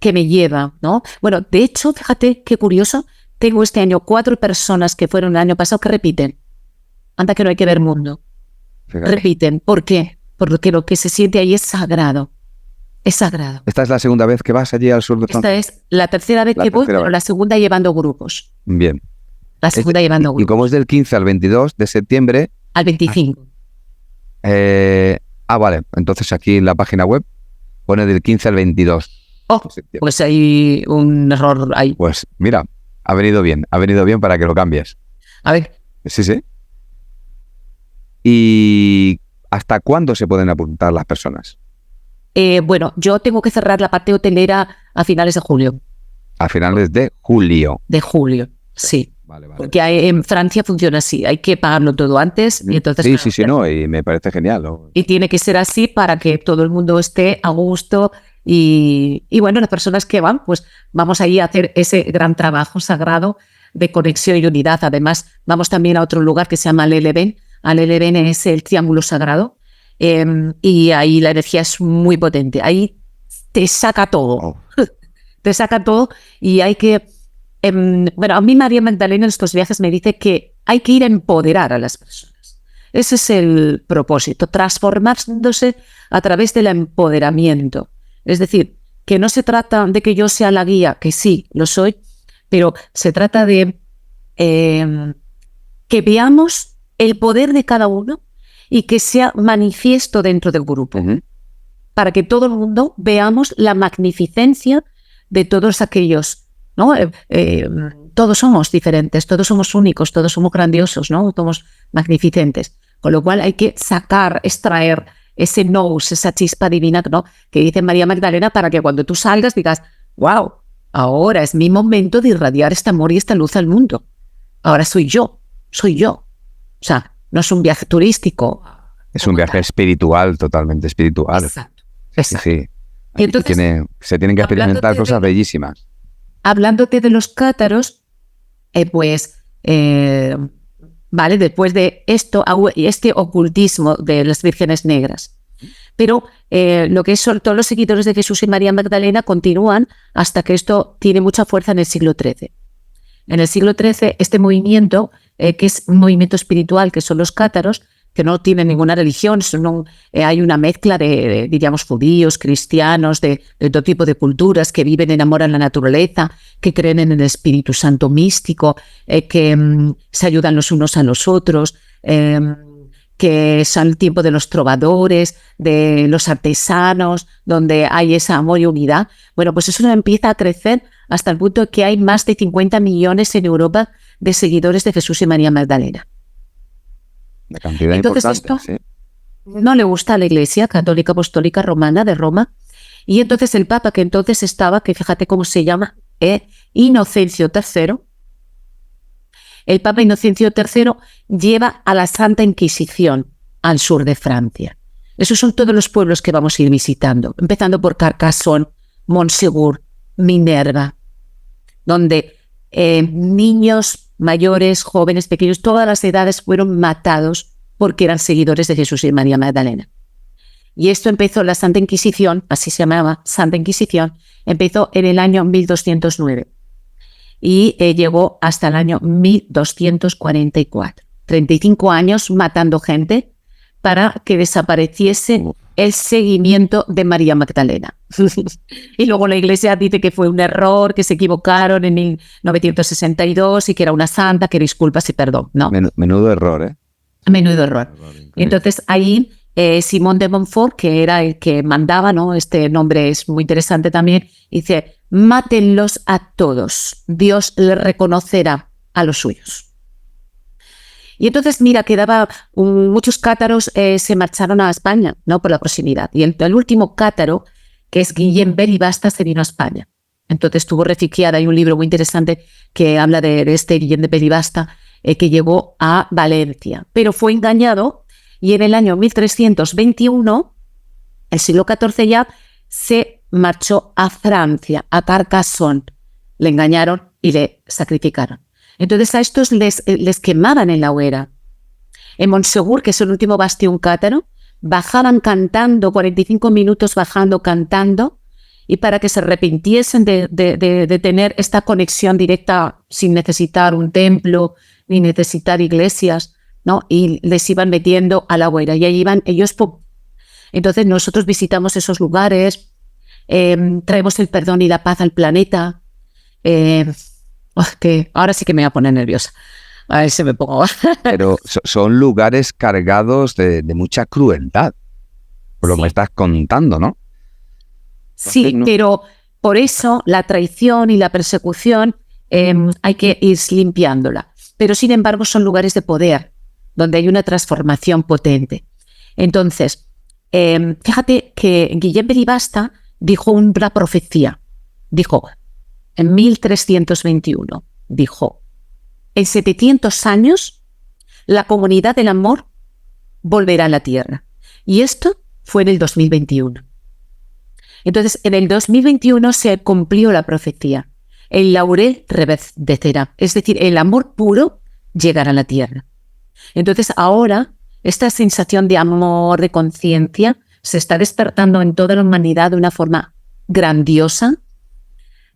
que me lleva, ¿no? Bueno, de hecho, fíjate qué curioso, tengo este año 4 personas que fueron el año pasado que repiten. Anda que no hay que ver mundo. Fíjate. Repiten. ¿Por qué? Porque lo que se siente ahí es sagrado. Es sagrado. ¿Esta es la segunda vez que vas allí al sur de Francia? Esta es la tercera vez que voy, pero la segunda llevando grupos. Bien. La segunda llevando grupos. Y como es del 15 al 22 de septiembre... Al 25. Vale. Entonces aquí en la página web pone del 15 al 22. Pues hay un error ahí. Pues mira, ha venido bien para que lo cambies. A ver. Sí. ¿Y hasta cuándo se pueden apuntar las personas? Bueno, yo tengo que cerrar la parte hotelera a finales de julio. A finales de julio. De julio, sí. Vale. Porque en Francia funciona así, hay que pagarlo todo antes y entonces... Sí, no, y me parece genial, ¿no? Y tiene que ser así para que todo el mundo esté a gusto y bueno, las personas que van, pues vamos ahí a hacer ese gran trabajo sagrado de conexión y unidad. Además, vamos también a otro lugar que se llama Leleven. Leleven es el triángulo sagrado y ahí la energía es muy potente. Ahí te saca todo, te saca todo y hay que... Bueno, a mí María Magdalena en estos viajes me dice que hay que ir a empoderar a las personas. Ese es el propósito, transformándose a través del empoderamiento. Es decir, que no se trata de que yo sea la guía, que sí, lo soy, pero se trata de que veamos el poder de cada uno y que sea manifiesto dentro del grupo, para que todo el mundo veamos la magnificencia de todos aquellos, ¿no? Todos somos diferentes, todos somos únicos, todos somos grandiosos, ¿no? Somos magnificentes. Con lo cual hay que extraer ese nous, esa chispa divina, ¿no?, que dice María Magdalena, para que cuando tú salgas digas, wow, ahora es mi momento de irradiar este amor y esta luz al mundo. Ahora soy yo. O sea, no es un viaje turístico. Es un viaje espiritual, totalmente espiritual. Exacto. Sí. Y entonces, se tienen que experimentar cosas bellísimas. Hablándote de los cátaros, vale, después de esto, este ocultismo de las vírgenes negras. Pero lo que son todos los seguidores de Jesús y María Magdalena continúan hasta que esto tiene mucha fuerza en el siglo XIII. En el siglo XIII, este movimiento, que es un movimiento espiritual, que son los cátaros, que no tienen ninguna religión, hay una mezcla diríamos, judíos, cristianos, de todo tipo de culturas, que viven en amor a la naturaleza, que creen en el Espíritu Santo místico, que se ayudan los unos a los otros, que son el tiempo de los trovadores, de los artesanos, donde hay ese amor y unidad. Bueno, pues eso empieza a crecer hasta el punto que hay más de 50 millones en Europa de seguidores de Jesús y María Magdalena. La cantidad entonces importante, esto no le gusta a la Iglesia Católica Apostólica Romana de Roma, y entonces el Papa que entonces estaba, que fíjate cómo se llama, Inocencio III, el Papa Inocencio III lleva a la Santa Inquisición al sur de Francia. Esos son todos los pueblos que vamos a ir visitando, empezando por Carcassonne, Montsegur, Minerva, donde niños, mayores, jóvenes, pequeños, todas las edades fueron matados porque eran seguidores de Jesús y María Magdalena. Y esto empezó, la Santa Inquisición, así se llamaba, Santa Inquisición, empezó en el año 1209 y llegó hasta el año 1244. 35 años matando gente para que desapareciese el seguimiento de María Magdalena. Y luego la Iglesia dice que fue un error, que se equivocaron en 1962 y que era una santa, que disculpas y perdón. No. Menudo error, ¿eh? Menudo error. Entonces ahí Simón de Montfort, que era el que mandaba, ¿no?, este nombre es muy interesante también, dice, mátenlos a todos, Dios le reconocerá a los suyos. Y entonces, mira, muchos cátaros se marcharon a España, ¿no?, por la proximidad. Y el último cátaro, que es Guillem Belibasta, se vino a España. Entonces estuvo refugiada. Hay un libro muy interesante que habla de este Guillem de Belibasta, que llegó a Valencia, pero fue engañado y en el año 1321, el siglo XIV ya, se marchó a Francia, a Carcassonne. Le engañaron y le sacrificaron. Entonces a estos les quemaban en la hoguera. En Montsegur, que es el último bastión cátaro, bajaban cantando, 45 minutos bajando, cantando, y para que se arrepintiesen de tener esta conexión directa sin necesitar un templo ni necesitar iglesias, ¿no? Y les iban metiendo a la hoguera y ahí iban ellos. Entonces nosotros visitamos esos lugares, traemos el perdón y la paz al planeta. Que ahora sí que me voy a poner nerviosa. A ver si me pongo. Pero son lugares cargados de mucha crueldad, por lo que me estás contando, ¿no? Sí, no. Pero por eso la traición y la persecución hay que ir limpiándola. Pero sin embargo son lugares de poder, donde hay una transformación potente. Entonces, fíjate que Guillem Belibasta dijo una profecía. Dijo, en 1321, dijo, en 700 años la comunidad del amor volverá a la tierra. Y esto fue en el 2021. Entonces, en el 2021 se cumplió la profecía. El laurel reverdecerá, es decir, el amor puro llegará a la tierra. Entonces, ahora, esta sensación de amor, de conciencia, se está despertando en toda la humanidad de una forma grandiosa.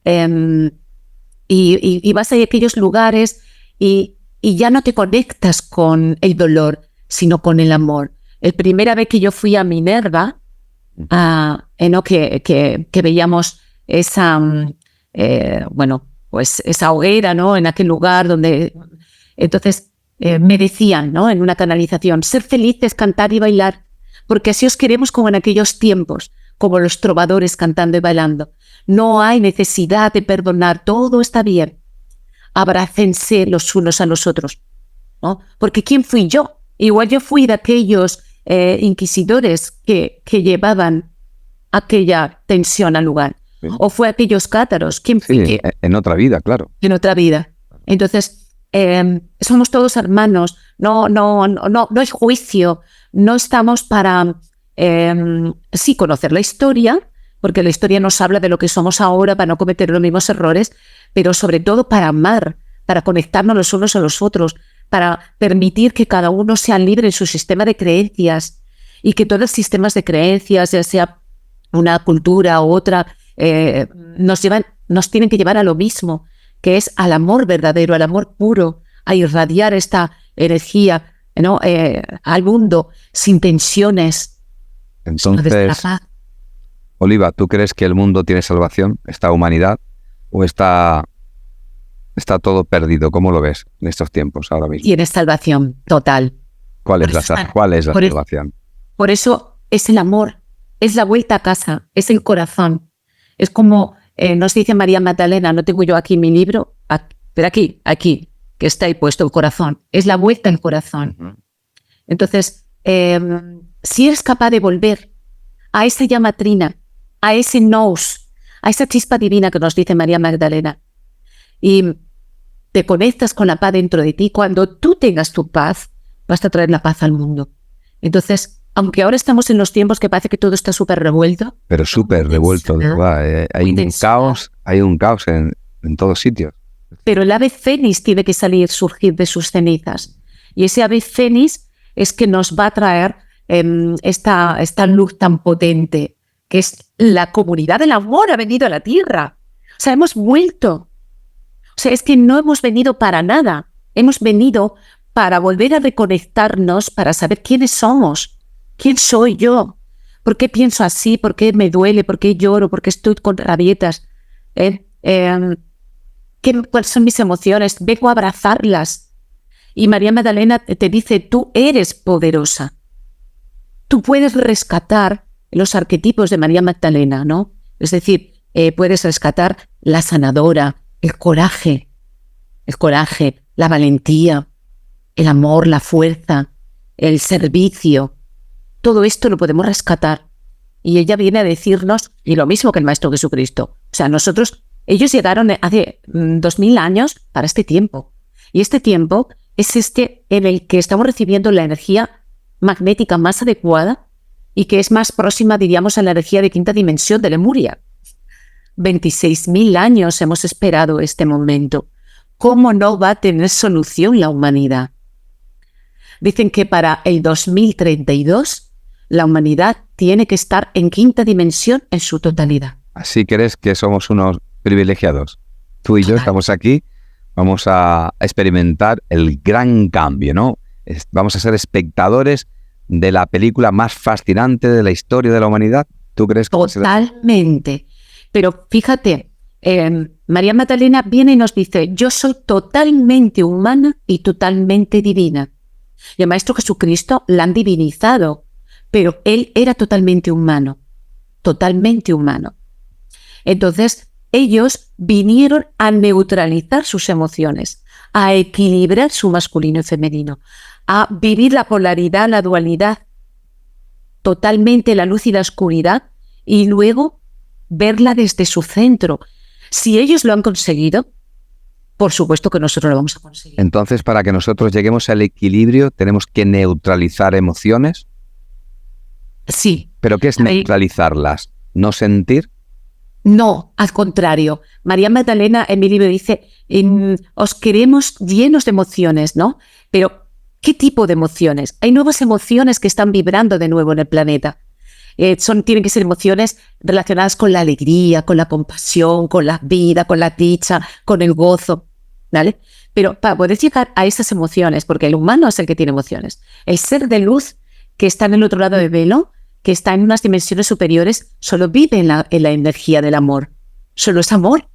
Y vas a aquellos lugares y ya no te conectas con el dolor, sino con el amor. La primera vez que yo fui a Minerva, que veíamos esa, pues esa hoguera, ¿no?, en aquel lugar donde... Entonces me decían, ¿no?, en una canalización, ser felices, cantar y bailar, porque así os queremos como en aquellos tiempos, como los trovadores cantando y bailando. No hay necesidad de perdonar, todo está bien. Abrácense los unos a los otros, ¿no? Porque ¿quién fui yo Igual yo fui de aquellos inquisidores que llevaban aquella tensión al lugar. Sí. O fue aquellos cátaros. ¿Quién fue? Sí, en otra vida, claro. En otra vida. Entonces, somos todos hermanos. No hay juicio. No estamos para, sí, conocer la historia, porque la historia nos habla de lo que somos ahora para no cometer los mismos errores, pero sobre todo para amar, para conectarnos los unos a los otros, para permitir que cada uno sea libre en su sistema de creencias y que todos los sistemas de creencias, ya sea una cultura u otra, nos tienen que llevar a lo mismo, que es al amor verdadero, al amor puro, a irradiar esta energía, ¿no? Al mundo sin tensiones. Entonces, Oliva, ¿tú crees que el mundo tiene salvación, esta humanidad, o está todo perdido? ¿Cómo lo ves en estos tiempos ahora mismo? Tiene salvación total. ¿Cuál es la salvación? Por eso es el amor, es la vuelta a casa, es el corazón. Es como nos dice María Magdalena, no tengo yo aquí mi libro, pero aquí, que está ahí puesto el corazón. Es la vuelta al corazón. Uh-huh. Entonces, si eres capaz de volver a esa llama trina, a ese nous, a esa chispa divina que nos dice María Magdalena, y te conectas con la paz dentro de ti, cuando tú tengas tu paz, vas a traer la paz al mundo. Entonces, aunque ahora estamos en los tiempos que parece que todo está súper revuelto. Pero súper revuelto, hay un caos en todos sitios. Pero el ave fénix tiene que surgir de sus cenizas. Y ese ave fénix es que nos va a traer esta luz tan potente, que es la comunidad del amor ha venido a la tierra. O sea, hemos vuelto. O sea, es que no hemos venido para nada. Hemos venido para volver a reconectarnos, para saber quiénes somos. ¿Quién soy yo? ¿Por qué pienso así? ¿Por qué me duele? ¿Por qué lloro? ¿Por qué estoy con rabietas? ¿Cuáles son mis emociones? Vengo a abrazarlas. Y María Magdalena te dice, tú eres poderosa. Tú puedes rescatar los arquetipos de María Magdalena, ¿no? Es decir, puedes rescatar la sanadora, el coraje, la valentía, el amor, la fuerza, el servicio. Todo esto lo podemos rescatar. Y ella viene a decirnos, y lo mismo que el Maestro Jesucristo. O sea, ellos llegaron hace 2000 años para este tiempo. Y este tiempo es en el que estamos recibiendo la energía magnética más adecuada y que es más próxima, diríamos, a la energía de quinta dimensión de Lemuria. 26.000 años hemos esperado este momento. ¿Cómo no va a tener solución la humanidad? Dicen que para el 2032 la humanidad tiene que estar en quinta dimensión en su totalidad. ¿Así crees que somos unos privilegiados? Tú y yo estamos aquí, vamos a experimentar el gran cambio, ¿no? Vamos a ser espectadores de la película más fascinante de la historia de la humanidad. ¿Tú crees que totalmente? Pero fíjate, María Magdalena viene y nos dice, yo soy totalmente humana y totalmente divina. Y el Maestro Jesucristo la han divinizado, pero él era totalmente humano. Entonces, ellos vinieron a neutralizar sus emociones, a equilibrar su masculino y femenino, a vivir la polaridad, la dualidad, totalmente la luz y la oscuridad, y luego verla desde su centro. Si ellos lo han conseguido, por supuesto que nosotros lo vamos a conseguir. Entonces, para que nosotros lleguemos al equilibrio, tenemos que neutralizar emociones. Sí. ¿Pero qué es neutralizarlas? ¿No sentir? No, al contrario. María Magdalena en mi libro dice, os queremos llenos de emociones, ¿no? Pero, ¿qué tipo de emociones? Hay nuevas emociones que están vibrando de nuevo en el planeta. Tienen que ser emociones relacionadas con la alegría, con la compasión, con la vida, con la dicha, con el gozo, ¿vale? Pero para poder llegar a esas emociones, porque el humano es el que tiene emociones, el ser de luz que está en el otro lado del velo, que está en unas dimensiones superiores, solo vive en la energía del amor. Solo es amor.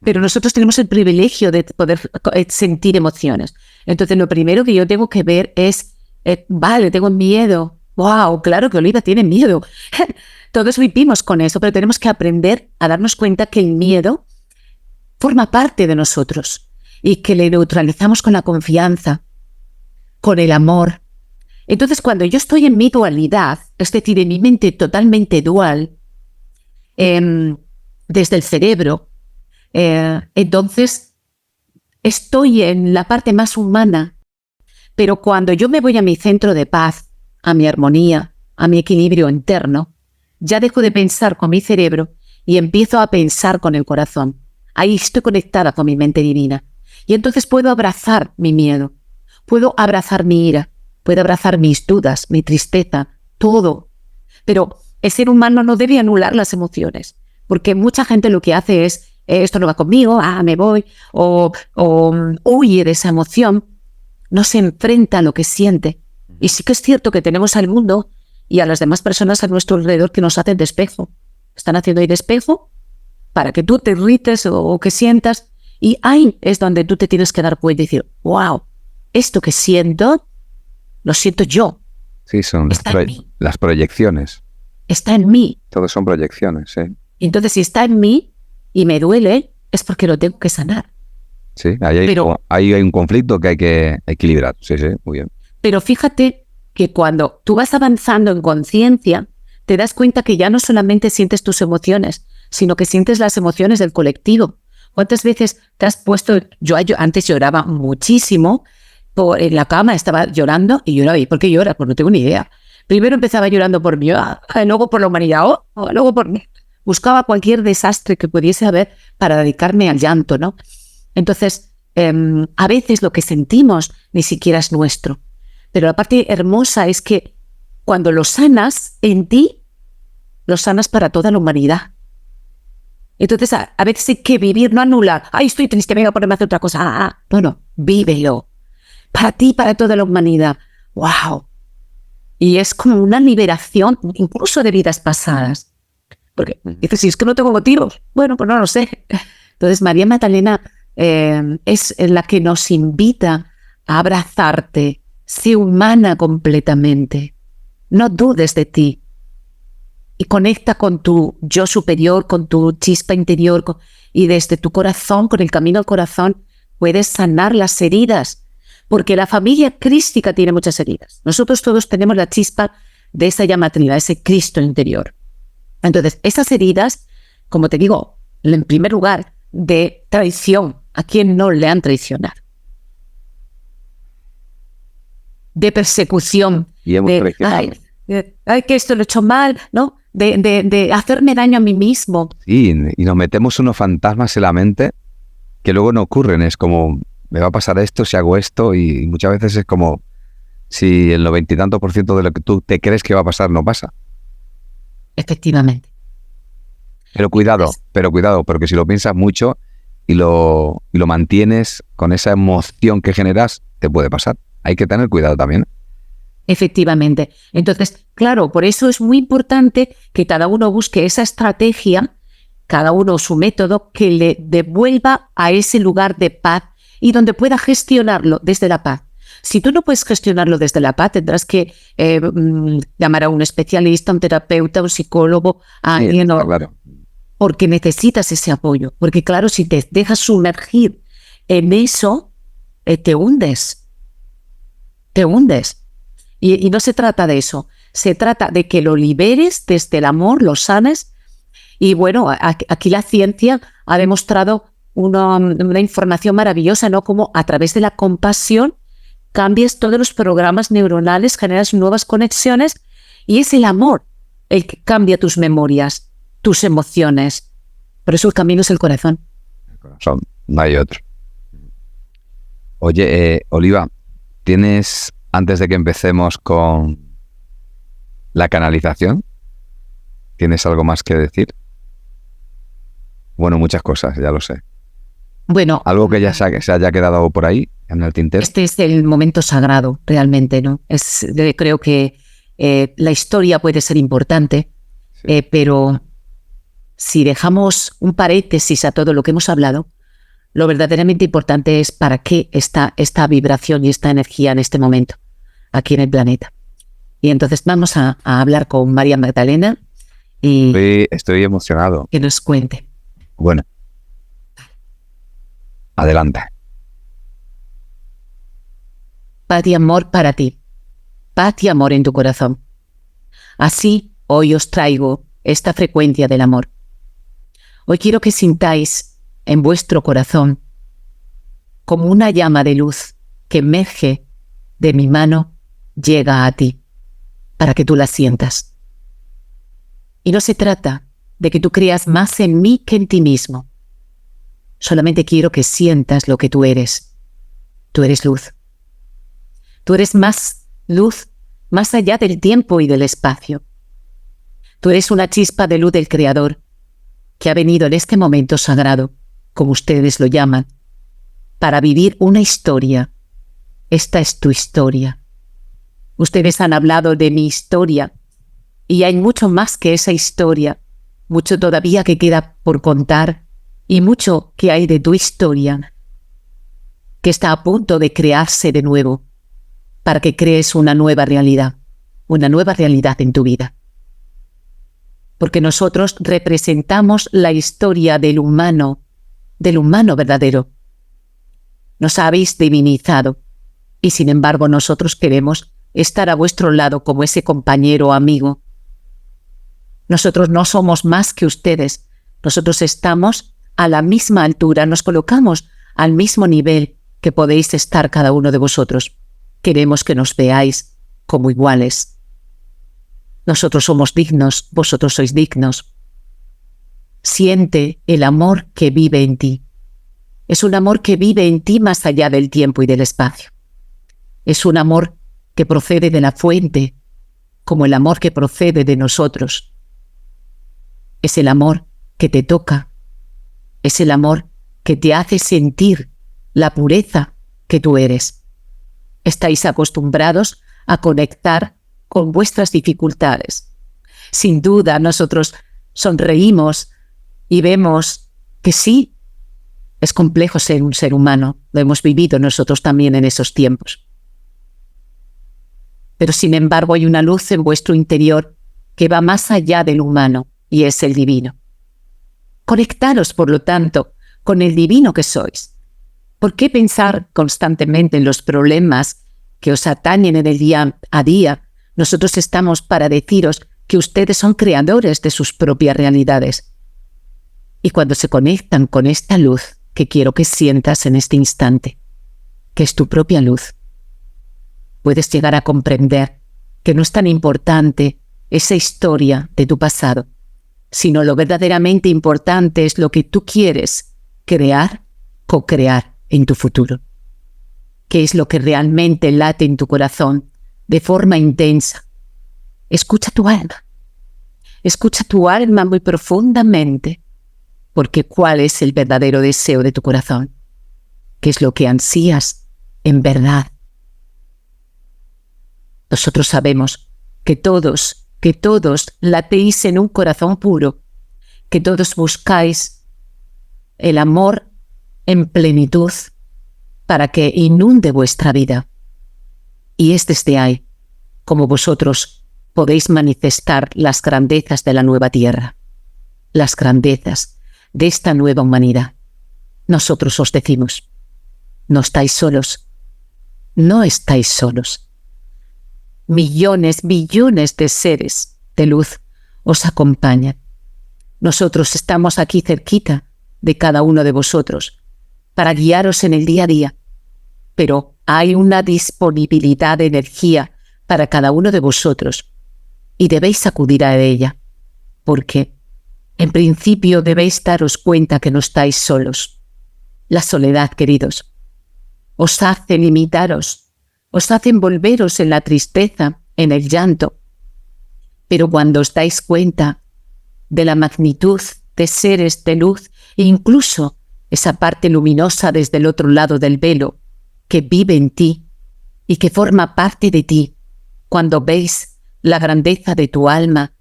Pero nosotros tenemos el privilegio de poder sentir emociones. Entonces, lo primero que yo tengo que ver es, vale, tengo miedo. ¡Wow! Claro que Oliva tiene miedo. Todos vivimos con eso, pero tenemos que aprender a darnos cuenta que el miedo forma parte de nosotros y que le neutralizamos con la confianza, con el amor. Entonces, cuando yo estoy en mi dualidad, es decir, en mi mente totalmente dual, desde el cerebro, entonces estoy en la parte más humana. Pero cuando yo me voy a mi centro de paz, a mi armonía, a mi equilibrio interno, ya dejo de pensar con mi cerebro y empiezo a pensar con el corazón. Ahí estoy conectada con mi mente divina. Y entonces puedo abrazar mi miedo, puedo abrazar mi ira, puedo abrazar mis dudas, mi tristeza, todo. Pero el ser humano no debe anular las emociones, porque mucha gente lo que hace es, esto no va conmigo, me voy, o huye de esa emoción, no se enfrenta a lo que siente. Y sí que es cierto que tenemos al mundo y a las demás personas a nuestro alrededor que nos hacen de espejo. Están haciendo ahí de espejo para que tú te irrites o que sientas. Y ahí es donde tú te tienes que dar cuenta y decir, wow, esto que siento, lo siento yo. Sí, son las proyecciones. Está en mí. Todo son proyecciones, sí. Entonces, si está en mí y me duele, es porque lo tengo que sanar. Sí, ahí hay un conflicto que hay que equilibrar. Sí, muy bien. Pero fíjate que cuando tú vas avanzando en conciencia, te das cuenta que ya no solamente sientes tus emociones, sino que sientes las emociones del colectivo. ¿Cuántas veces te has puesto? Yo antes lloraba muchísimo en la cama, estaba llorando y lloraba. ¿Y por qué lloras? Pues no tengo ni idea. Primero empezaba llorando por mí, luego por la humanidad, luego por mí. Buscaba cualquier desastre que pudiese haber para dedicarme al llanto, ¿no? Entonces, a veces lo que sentimos ni siquiera es nuestro. Pero la parte hermosa es que cuando lo sanas en ti, lo sanas para toda la humanidad. Entonces, a veces hay que vivir, no anular. Ay, estoy triste, venga, ponerme a hacer otra cosa. No, vívelo. Para ti, para toda la humanidad. ¡Wow! Y es como una liberación, incluso de vidas pasadas. Porque dices, si es que no tengo motivos. Bueno, pues no lo sé. Entonces, María Magdalena es la que nos invita a abrazarte. Sé humana completamente. No dudes de ti. Y conecta con tu yo superior, con tu chispa interior. Y desde tu corazón, con el camino al corazón, puedes sanar las heridas. Porque la familia crística tiene muchas heridas. Nosotros todos tenemos la chispa de esa llama trina, ese Cristo interior. Entonces, esas heridas, como te digo, en primer lugar, de traición, ¿a quién no le han traicionado? De persecución. Y hemos traicionado. Ay, que esto lo he hecho mal, ¿no? De hacerme daño a mí mismo. Sí, y nos metemos unos fantasmas en la mente que luego no ocurren. Es como, me va a pasar esto si hago esto, y muchas veces es como si el 90 y tanto % de lo que tú te crees que va a pasar no pasa. Efectivamente. Pero cuidado, porque si lo piensas mucho y lo mantienes con esa emoción que generas, te puede pasar. Hay que tener cuidado también. Efectivamente. Entonces, claro, por eso es muy importante que cada uno busque esa estrategia, cada uno su método, que le devuelva a ese lugar de paz y donde pueda gestionarlo desde la paz. Si tú no puedes gestionarlo desde la paz, tendrás que llamar a un especialista, un terapeuta, un psicólogo, alguien, claro. Porque necesitas ese apoyo. Porque claro, si te dejas sumergir en eso, te hundes. Te hundes. Y no se trata de eso. Se trata de que lo liberes desde el amor, lo sanes. Y bueno, aquí la ciencia ha demostrado una información maravillosa, ¿no? Como a través de la compasión cambias todos los programas neuronales, generas nuevas conexiones, y es el amor el que cambia tus memorias, tus emociones. Por eso el camino es el corazón. El corazón, no hay otro. Oye, Oliva, ¿tienes, antes de que empecemos con la canalización, tienes algo más que decir? Bueno, muchas cosas, ya lo sé. Bueno, algo que ya se haya quedado por ahí en el tintero. Este es el momento sagrado, realmente, ¿no? Creo que la historia puede ser importante, sí. Pero si dejamos un paréntesis a todo lo que hemos hablado, lo verdaderamente importante es para qué está esta vibración y esta energía en este momento, aquí en el planeta. Y entonces vamos a hablar con María Magdalena y estoy emocionado. Que nos cuente. Bueno, adelante. paz y amor para ti, paz y amor en tu corazón. Así, hoy os traigo esta frecuencia del amor. Hoy quiero que sintáis en vuestro corazón como una llama de luz que emerge de mi mano, llega a ti, para que tú la sientas. Y no se trata de que tú creas más en mí que en ti mismo. Solamente quiero que sientas lo que tú eres. Tú eres luz. Tú eres más luz, más allá del tiempo y del espacio. Tú eres una chispa de luz del Creador que ha venido en este momento sagrado, como ustedes lo llaman, para vivir una historia. Esta es tu historia. Ustedes han hablado de mi historia y hay mucho más que esa historia, mucho todavía que queda por contar y mucho que hay de tu historia que está a punto de crearse de nuevo para que crees una nueva realidad en tu vida. Porque nosotros representamos la historia del humano verdadero. Nos habéis divinizado y sin embargo nosotros queremos estar a vuestro lado como ese compañero o amigo. Nosotros no somos más que ustedes. Nosotros estamos a la misma altura, nos colocamos al mismo nivel que podéis estar cada uno de vosotros. Queremos que nos veáis como iguales. Nosotros somos dignos, vosotros sois dignos. Siente el amor que vive en ti. Es un amor que vive en ti más allá del tiempo y del espacio. Es un amor que procede de la fuente, como el amor que procede de nosotros. Es el amor que te toca. Es el amor que te hace sentir la pureza que tú eres. Estáis acostumbrados a conectar con vuestras dificultades. Sin duda, nosotros sonreímos y vemos que sí, es complejo ser un ser humano. Lo hemos vivido nosotros también en esos tiempos. Pero sin embargo hay una luz en vuestro interior que va más allá del humano y es el divino. Conectaros, por lo tanto, con el divino que sois. ¿Por qué pensar constantemente en los problemas que os atañen en el día a día? Nosotros estamos para deciros que ustedes son creadores de sus propias realidades. Y cuando se conectan con esta luz que quiero que sientas en este instante, que es tu propia luz, puedes llegar a comprender que no es tan importante esa historia de tu pasado, sino lo verdaderamente importante es lo que tú quieres crear, co-crear en tu futuro. ¿Qué es lo que realmente late en tu corazón de forma intensa? Escucha tu alma. Escucha tu alma muy profundamente, porque ¿cuál es el verdadero deseo de tu corazón? ¿Qué es lo que ansías en verdad? Nosotros sabemos que todos latéis en un corazón puro, que todos buscáis el amor en plenitud para que inunde vuestra vida. Y es desde ahí como vosotros podéis manifestar las grandezas de la nueva tierra, las grandezas de esta nueva humanidad. Nosotros os decimos, no estáis solos, no estáis solos. Millones, billones de seres de luz os acompañan. Nosotros estamos aquí cerquita de cada uno de vosotros para guiaros en el día a día, pero hay una disponibilidad de energía para cada uno de vosotros y debéis acudir a ella, porque en principio debéis daros cuenta que no estáis solos. La soledad, queridos, os hace limitaros, os hace envolveros en la tristeza, en el llanto. Pero cuando os dais cuenta de la magnitud de seres de luz e incluso esa parte luminosa desde el otro lado del velo que vive en ti y que forma parte de ti, cuando veis la grandeza de tu alma,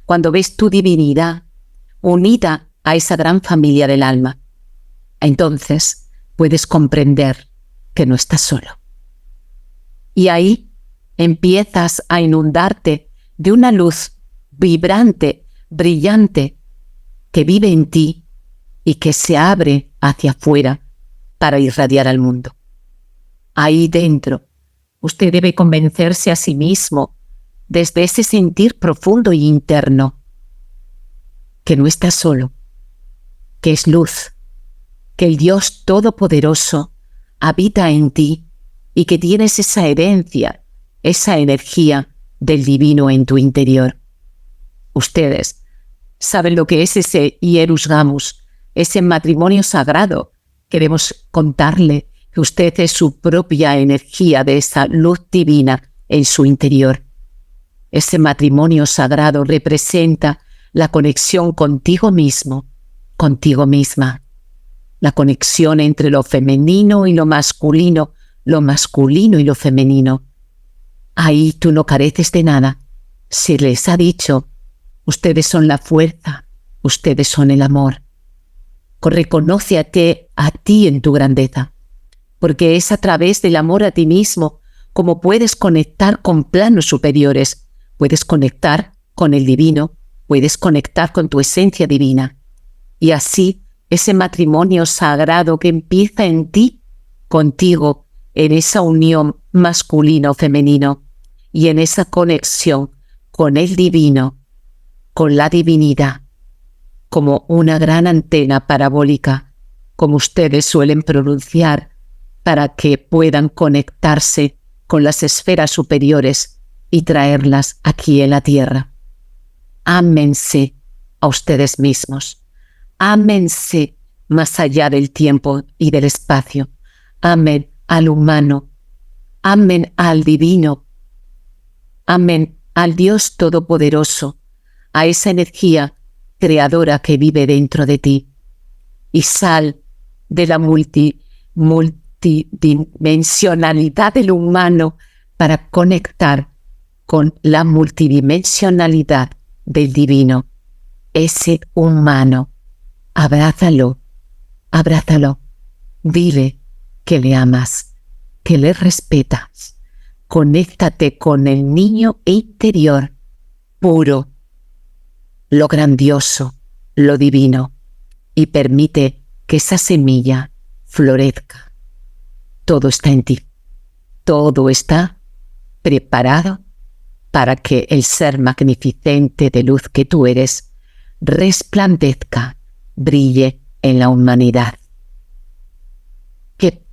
cuando ves tu divinidad unida a esa gran familia del alma, entonces puedes comprender que no estás solo. Y ahí empiezas a inundarte de una luz vibrante, brillante, que vive en ti y que se abre hacia afuera para irradiar al mundo. Ahí dentro usted debe convencerse a sí mismo, desde ese sentir profundo e interno, que no está solo, que es luz, que el Dios Todopoderoso habita en ti y que tienes esa herencia, esa energía del divino en tu interior. Ustedes saben lo que es ese hierus gamus, ese matrimonio sagrado. Queremos contarle que usted es su propia energía de esa luz divina en su interior. Ese matrimonio sagrado representa la conexión contigo mismo, contigo misma. La conexión entre lo femenino y lo masculino y lo femenino. Ahí tú no careces de nada. Se les ha dicho, ustedes son la fuerza, ustedes son el amor. Reconócete a ti en tu grandeza, porque es a través del amor a ti mismo como puedes conectar con planos superiores, puedes conectar con el divino, puedes conectar con tu esencia divina. Y así, ese matrimonio sagrado que empieza en ti, contigo, en esa unión masculino-femenino y en esa conexión con el divino, con la divinidad, como una gran antena parabólica, como ustedes suelen pronunciar, para que puedan conectarse con las esferas superiores y traerlas aquí en la tierra. Ámense a ustedes mismos. Ámense más allá del tiempo y del espacio. Amen al humano. Amen al divino. Amen al Dios Todopoderoso, a esa energía creadora que vive dentro de ti. Y sal de la multidimensionalidad del humano para conectar con la multidimensionalidad del divino. Ese humano, abrázalo, abrázalo, dile que le amas, que le respetas. Conéctate con el niño interior, puro, lo grandioso, lo divino, y permite que esa semilla florezca. Todo está en ti. Todo está preparado para que el ser magnificente de luz que tú eres resplandezca, brille en la humanidad. ¿Qué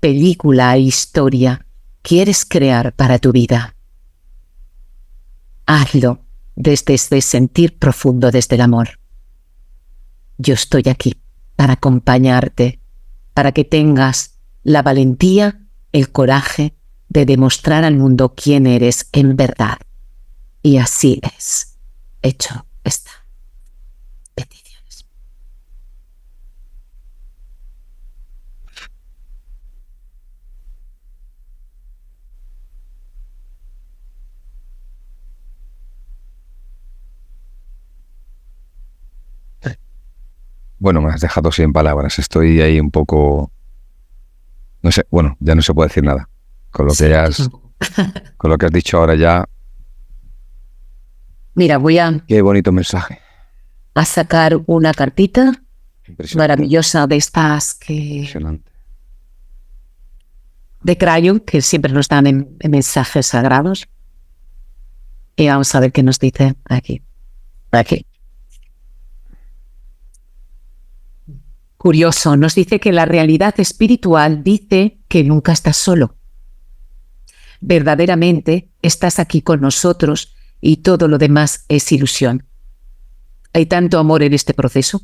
película e historia quieres crear para tu vida? Hazlo desde ese sentir profundo, desde el amor. Yo estoy aquí para acompañarte, para que tengas la valentía, el coraje de demostrar al mundo quién eres en verdad. Y así es. Hecho está. Bendiciones. Bueno, me has dejado sin palabras. Estoy ahí un poco... No sé, bueno, ya no se puede decir nada. Con lo que con lo que has dicho ahora ya... Mira, voy a Qué bonito mensaje. sacar una cartita maravillosa de estas Impresionante. de Crayon, que siempre nos dan en mensajes sagrados. Y vamos a ver qué nos dice aquí. Aquí. Curioso, nos dice que la realidad espiritual dice que nunca estás solo. Verdaderamente estás aquí con nosotros y todo lo demás es ilusión. Hay tanto amor en este proceso.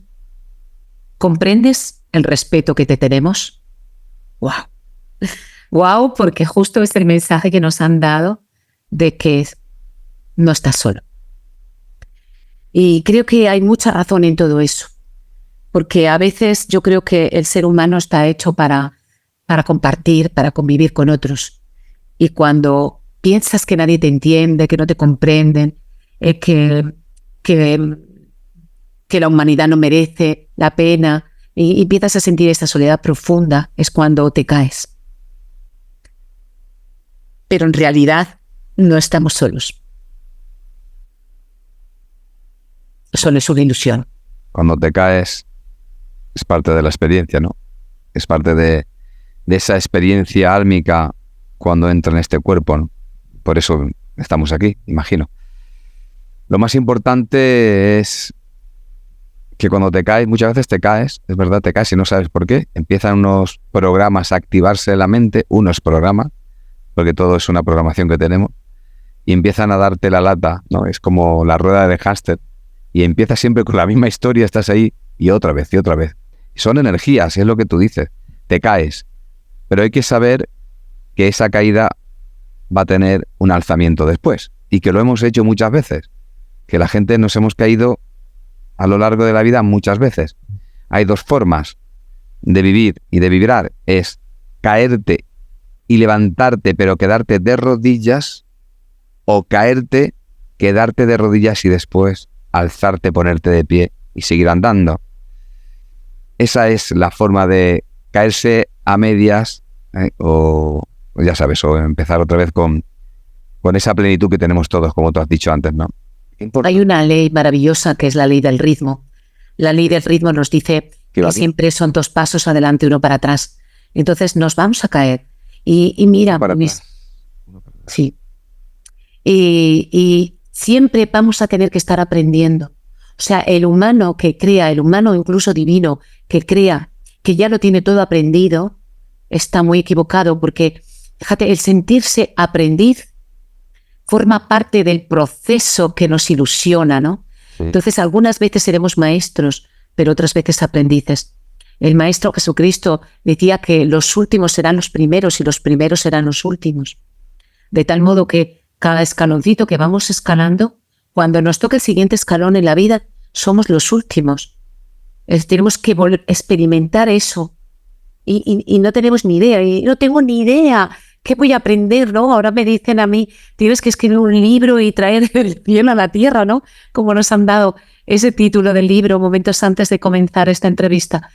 ¿Comprendes el respeto que te tenemos? ¡Wow! ¡Wow! Porque justo es el mensaje que nos han dado de que no estás solo. Y creo que hay mucha razón en todo eso. Porque a veces yo creo que el ser humano está hecho para compartir, para convivir con otros. Y cuando piensas que nadie te entiende, que no te comprenden, que la humanidad no merece la pena, y empiezas a sentir esta soledad profunda, es cuando te caes. Pero en realidad no estamos solos. Solo es una ilusión. Cuando te caes es parte de la experiencia, ¿no? Es parte de esa experiencia álmica cuando entra en este cuerpo, ¿no? Por eso estamos aquí, imagino. Lo más importante es que cuando te caes, muchas veces te caes, es verdad, te caes y no sabes por qué. Empiezan unos programas a activarse en la mente, unos programas, porque todo es una programación que tenemos, y empiezan a darte la lata, ¿no? Es como la rueda de hámster, y empiezas siempre con la misma historia, estás ahí, y otra vez, y otra vez. Son energías, es lo que tú dices, te caes, pero hay que saber que esa caída va a tener un alzamiento después, y que lo hemos hecho muchas veces, que la gente nos hemos caído a lo largo de la vida muchas veces. Hay dos formas de vivir y de vibrar, es caerte y levantarte pero quedarte de rodillas, o caerte, quedarte de rodillas y después alzarte, ponerte de pie y seguir andando. Esa es la forma de caerse a medias, o ya sabes, o empezar otra vez con esa plenitud que tenemos todos, como tú has dicho antes, ¿no? Hay una ley maravillosa que es la ley del ritmo. La ley del ritmo nos dice que siempre son 2 pasos adelante, 1 para atrás. Entonces nos vamos a caer. Y mira, sí. Y siempre vamos a tener que estar aprendiendo. O sea, el humano que crea, el humano incluso divino que crea que ya lo tiene todo aprendido, está muy equivocado, porque, fíjate, el sentirse aprendiz forma parte del proceso que nos ilusiona, ¿no? Sí. Entonces, algunas veces seremos maestros, pero otras veces aprendices. El Maestro Jesucristo decía que los últimos serán los primeros y los primeros serán los últimos. De tal modo que cada escaloncito que vamos escalando, cuando nos toque el siguiente escalón en la vida, somos los últimos. Tenemos que experimentar eso. Y no tenemos ni idea. Y no tengo ni idea. ¿Qué voy a aprender, no? Ahora me dicen a mí, tienes que escribir un libro y traer el cielo a la tierra, ¿no? Como nos han dado ese título del libro momentos antes de comenzar esta entrevista.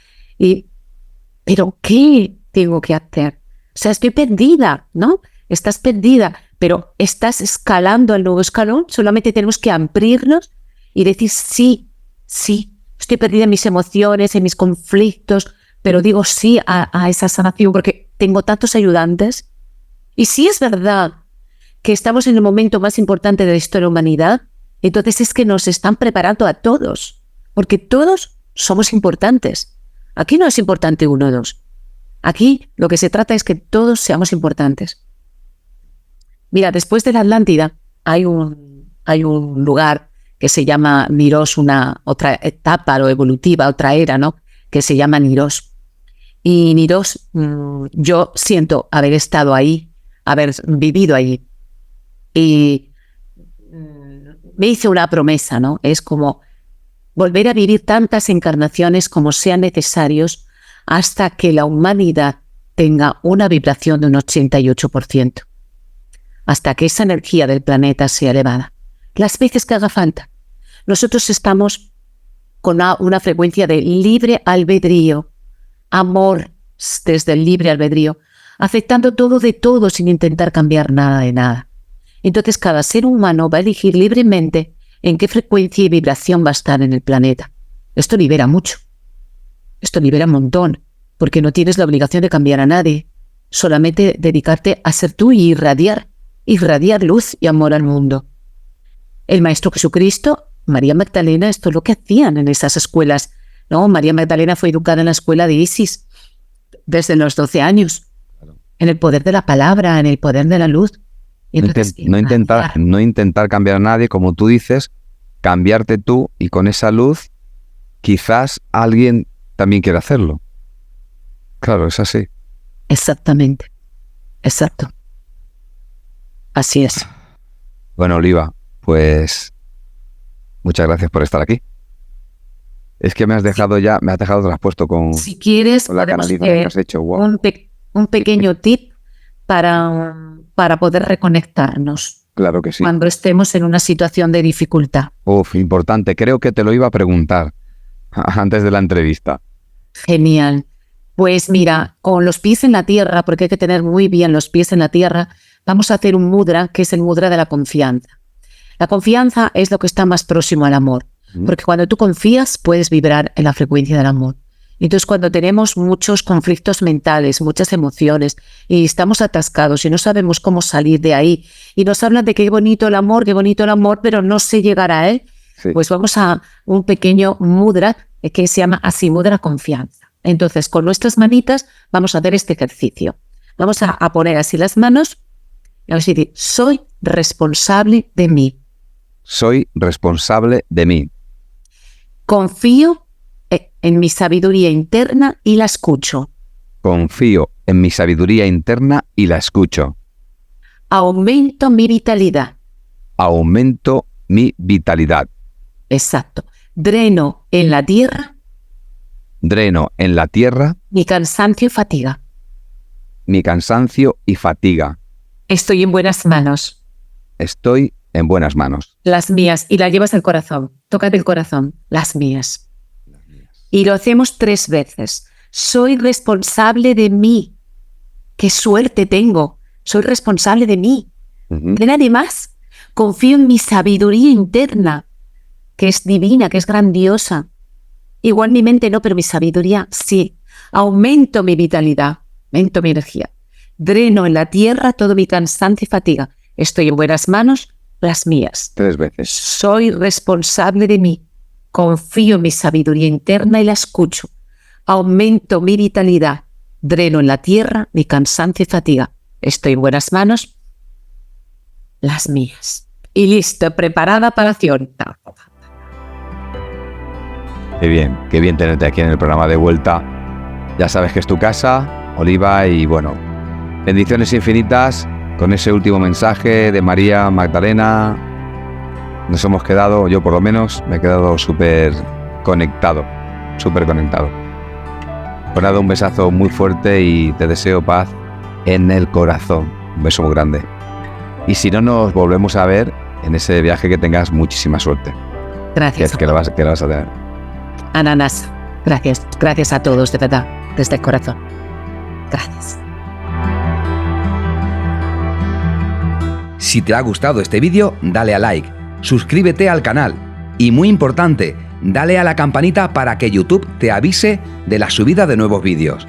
¿Pero qué tengo que hacer? O sea, estoy perdida, ¿no? Estás perdida, pero estás escalando al nuevo escalón. Solamente tenemos que abrirnos y decir sí, estoy perdida en mis emociones, en mis conflictos, pero digo sí a esa sanación porque tengo tantos ayudantes. Y si es verdad que estamos en el momento más importante de la historia de la humanidad, entonces es que nos están preparando a todos, porque todos somos importantes. Aquí no es importante uno o dos. Aquí lo que se trata es que todos seamos importantes. Mira, después de la Atlántida hay un lugar que se llama Niros, una otra etapa o evolutiva, otra era, ¿no? Que se llama Niros. Y Niros, yo siento haber estado ahí, haber vivido allí. Y me hice una promesa, ¿no? Es como volver a vivir tantas encarnaciones como sean necesarios hasta que la humanidad tenga una vibración de un 88%. Hasta que esa energía del planeta sea elevada. Las veces que haga falta. Nosotros estamos con una frecuencia de libre albedrío, amor desde el libre albedrío, aceptando todo de todo sin intentar cambiar nada de nada. Entonces cada ser humano va a elegir libremente en qué frecuencia y vibración va a estar en el planeta. Esto libera mucho. Esto libera un montón, porque no tienes la obligación de cambiar a nadie, solamente dedicarte a ser tú y irradiar luz y amor al mundo. El Maestro Jesucristo, María Magdalena, esto es lo que hacían en esas escuelas, ¿no? María Magdalena fue educada en la escuela de Isis desde los 12 años, en el poder de la palabra, en el poder de la luz. Y entonces, no intentar cambiar a nadie, como tú dices, cambiarte tú, y con esa luz quizás alguien también quiera hacerlo. Claro, es así. Exactamente. Exacto. Así es. Bueno, Oliva, pues muchas gracias por estar aquí. Es que me has dejado traspuesto con, si quieres, con la canalización que has hecho. Wow. Un pequeño tip para poder reconectarnos. Claro que sí. Cuando estemos en una situación de dificultad. Importante. Creo que te lo iba a preguntar antes de la entrevista. Genial. Pues mira, con los pies en la tierra, porque hay que tener muy bien los pies en la tierra, vamos a hacer un mudra, que es el mudra de la confianza. La confianza es lo que está más próximo al amor, porque cuando tú confías puedes vibrar en la frecuencia del amor. Entonces, cuando tenemos muchos conflictos mentales, muchas emociones, y estamos atascados y no sabemos cómo salir de ahí, y nos hablan de qué bonito el amor, pero no sé llegar a él, Sí. pues vamos a un pequeño mudra que se llama así mudra confianza. Entonces, con nuestras manitas vamos a hacer este ejercicio. Vamos a poner así las manos y vamos a decir, soy responsable de mí. Soy responsable de mí. Confío en mi sabiduría interna y la escucho. Confío en mi sabiduría interna y la escucho. Aumento mi vitalidad. Aumento mi vitalidad. Exacto. Dreno en la tierra Dreno en la tierra mi cansancio y fatiga. mi cansancio y fatiga. Estoy en buenas manos. Estoy en buenas manos. Las mías. Y la llevas al corazón. Tócate el corazón. Las mías. Y lo hacemos 3 veces. Soy responsable de mí. ¡Qué suerte tengo! Soy responsable de mí. De nadie más. Confío en mi sabiduría interna, que es divina, que es grandiosa. Igual mi mente no, pero mi sabiduría sí. Aumento mi vitalidad, aumento mi energía. Dreno en la tierra todo mi cansancio y fatiga. Estoy en buenas manos, las mías. 3 veces. Soy responsable de mí. Confío en mi sabiduría interna y la escucho. Aumento mi vitalidad. Dreno en la tierra mi cansancio y fatiga. Estoy en buenas manos, las mías. Y listo, preparada para la acción. Qué bien tenerte aquí en el programa de vuelta. Ya sabes que es tu casa, Oliva, y bueno, bendiciones infinitas con ese último mensaje de María Magdalena. Nos hemos quedado, yo por lo menos, me he quedado súper conectado. Pues nada, un besazo muy fuerte y te deseo paz en el corazón. Un beso muy grande. Y si no nos volvemos a ver en ese viaje, que tengas muchísima suerte. Gracias. Que la vas a tener. Ananas, gracias. Gracias a todos, de verdad, desde el corazón. Gracias. Si te ha gustado este vídeo, dale a like, suscríbete al canal y, muy importante, dale a la campanita para que YouTube te avise de la subida de nuevos vídeos.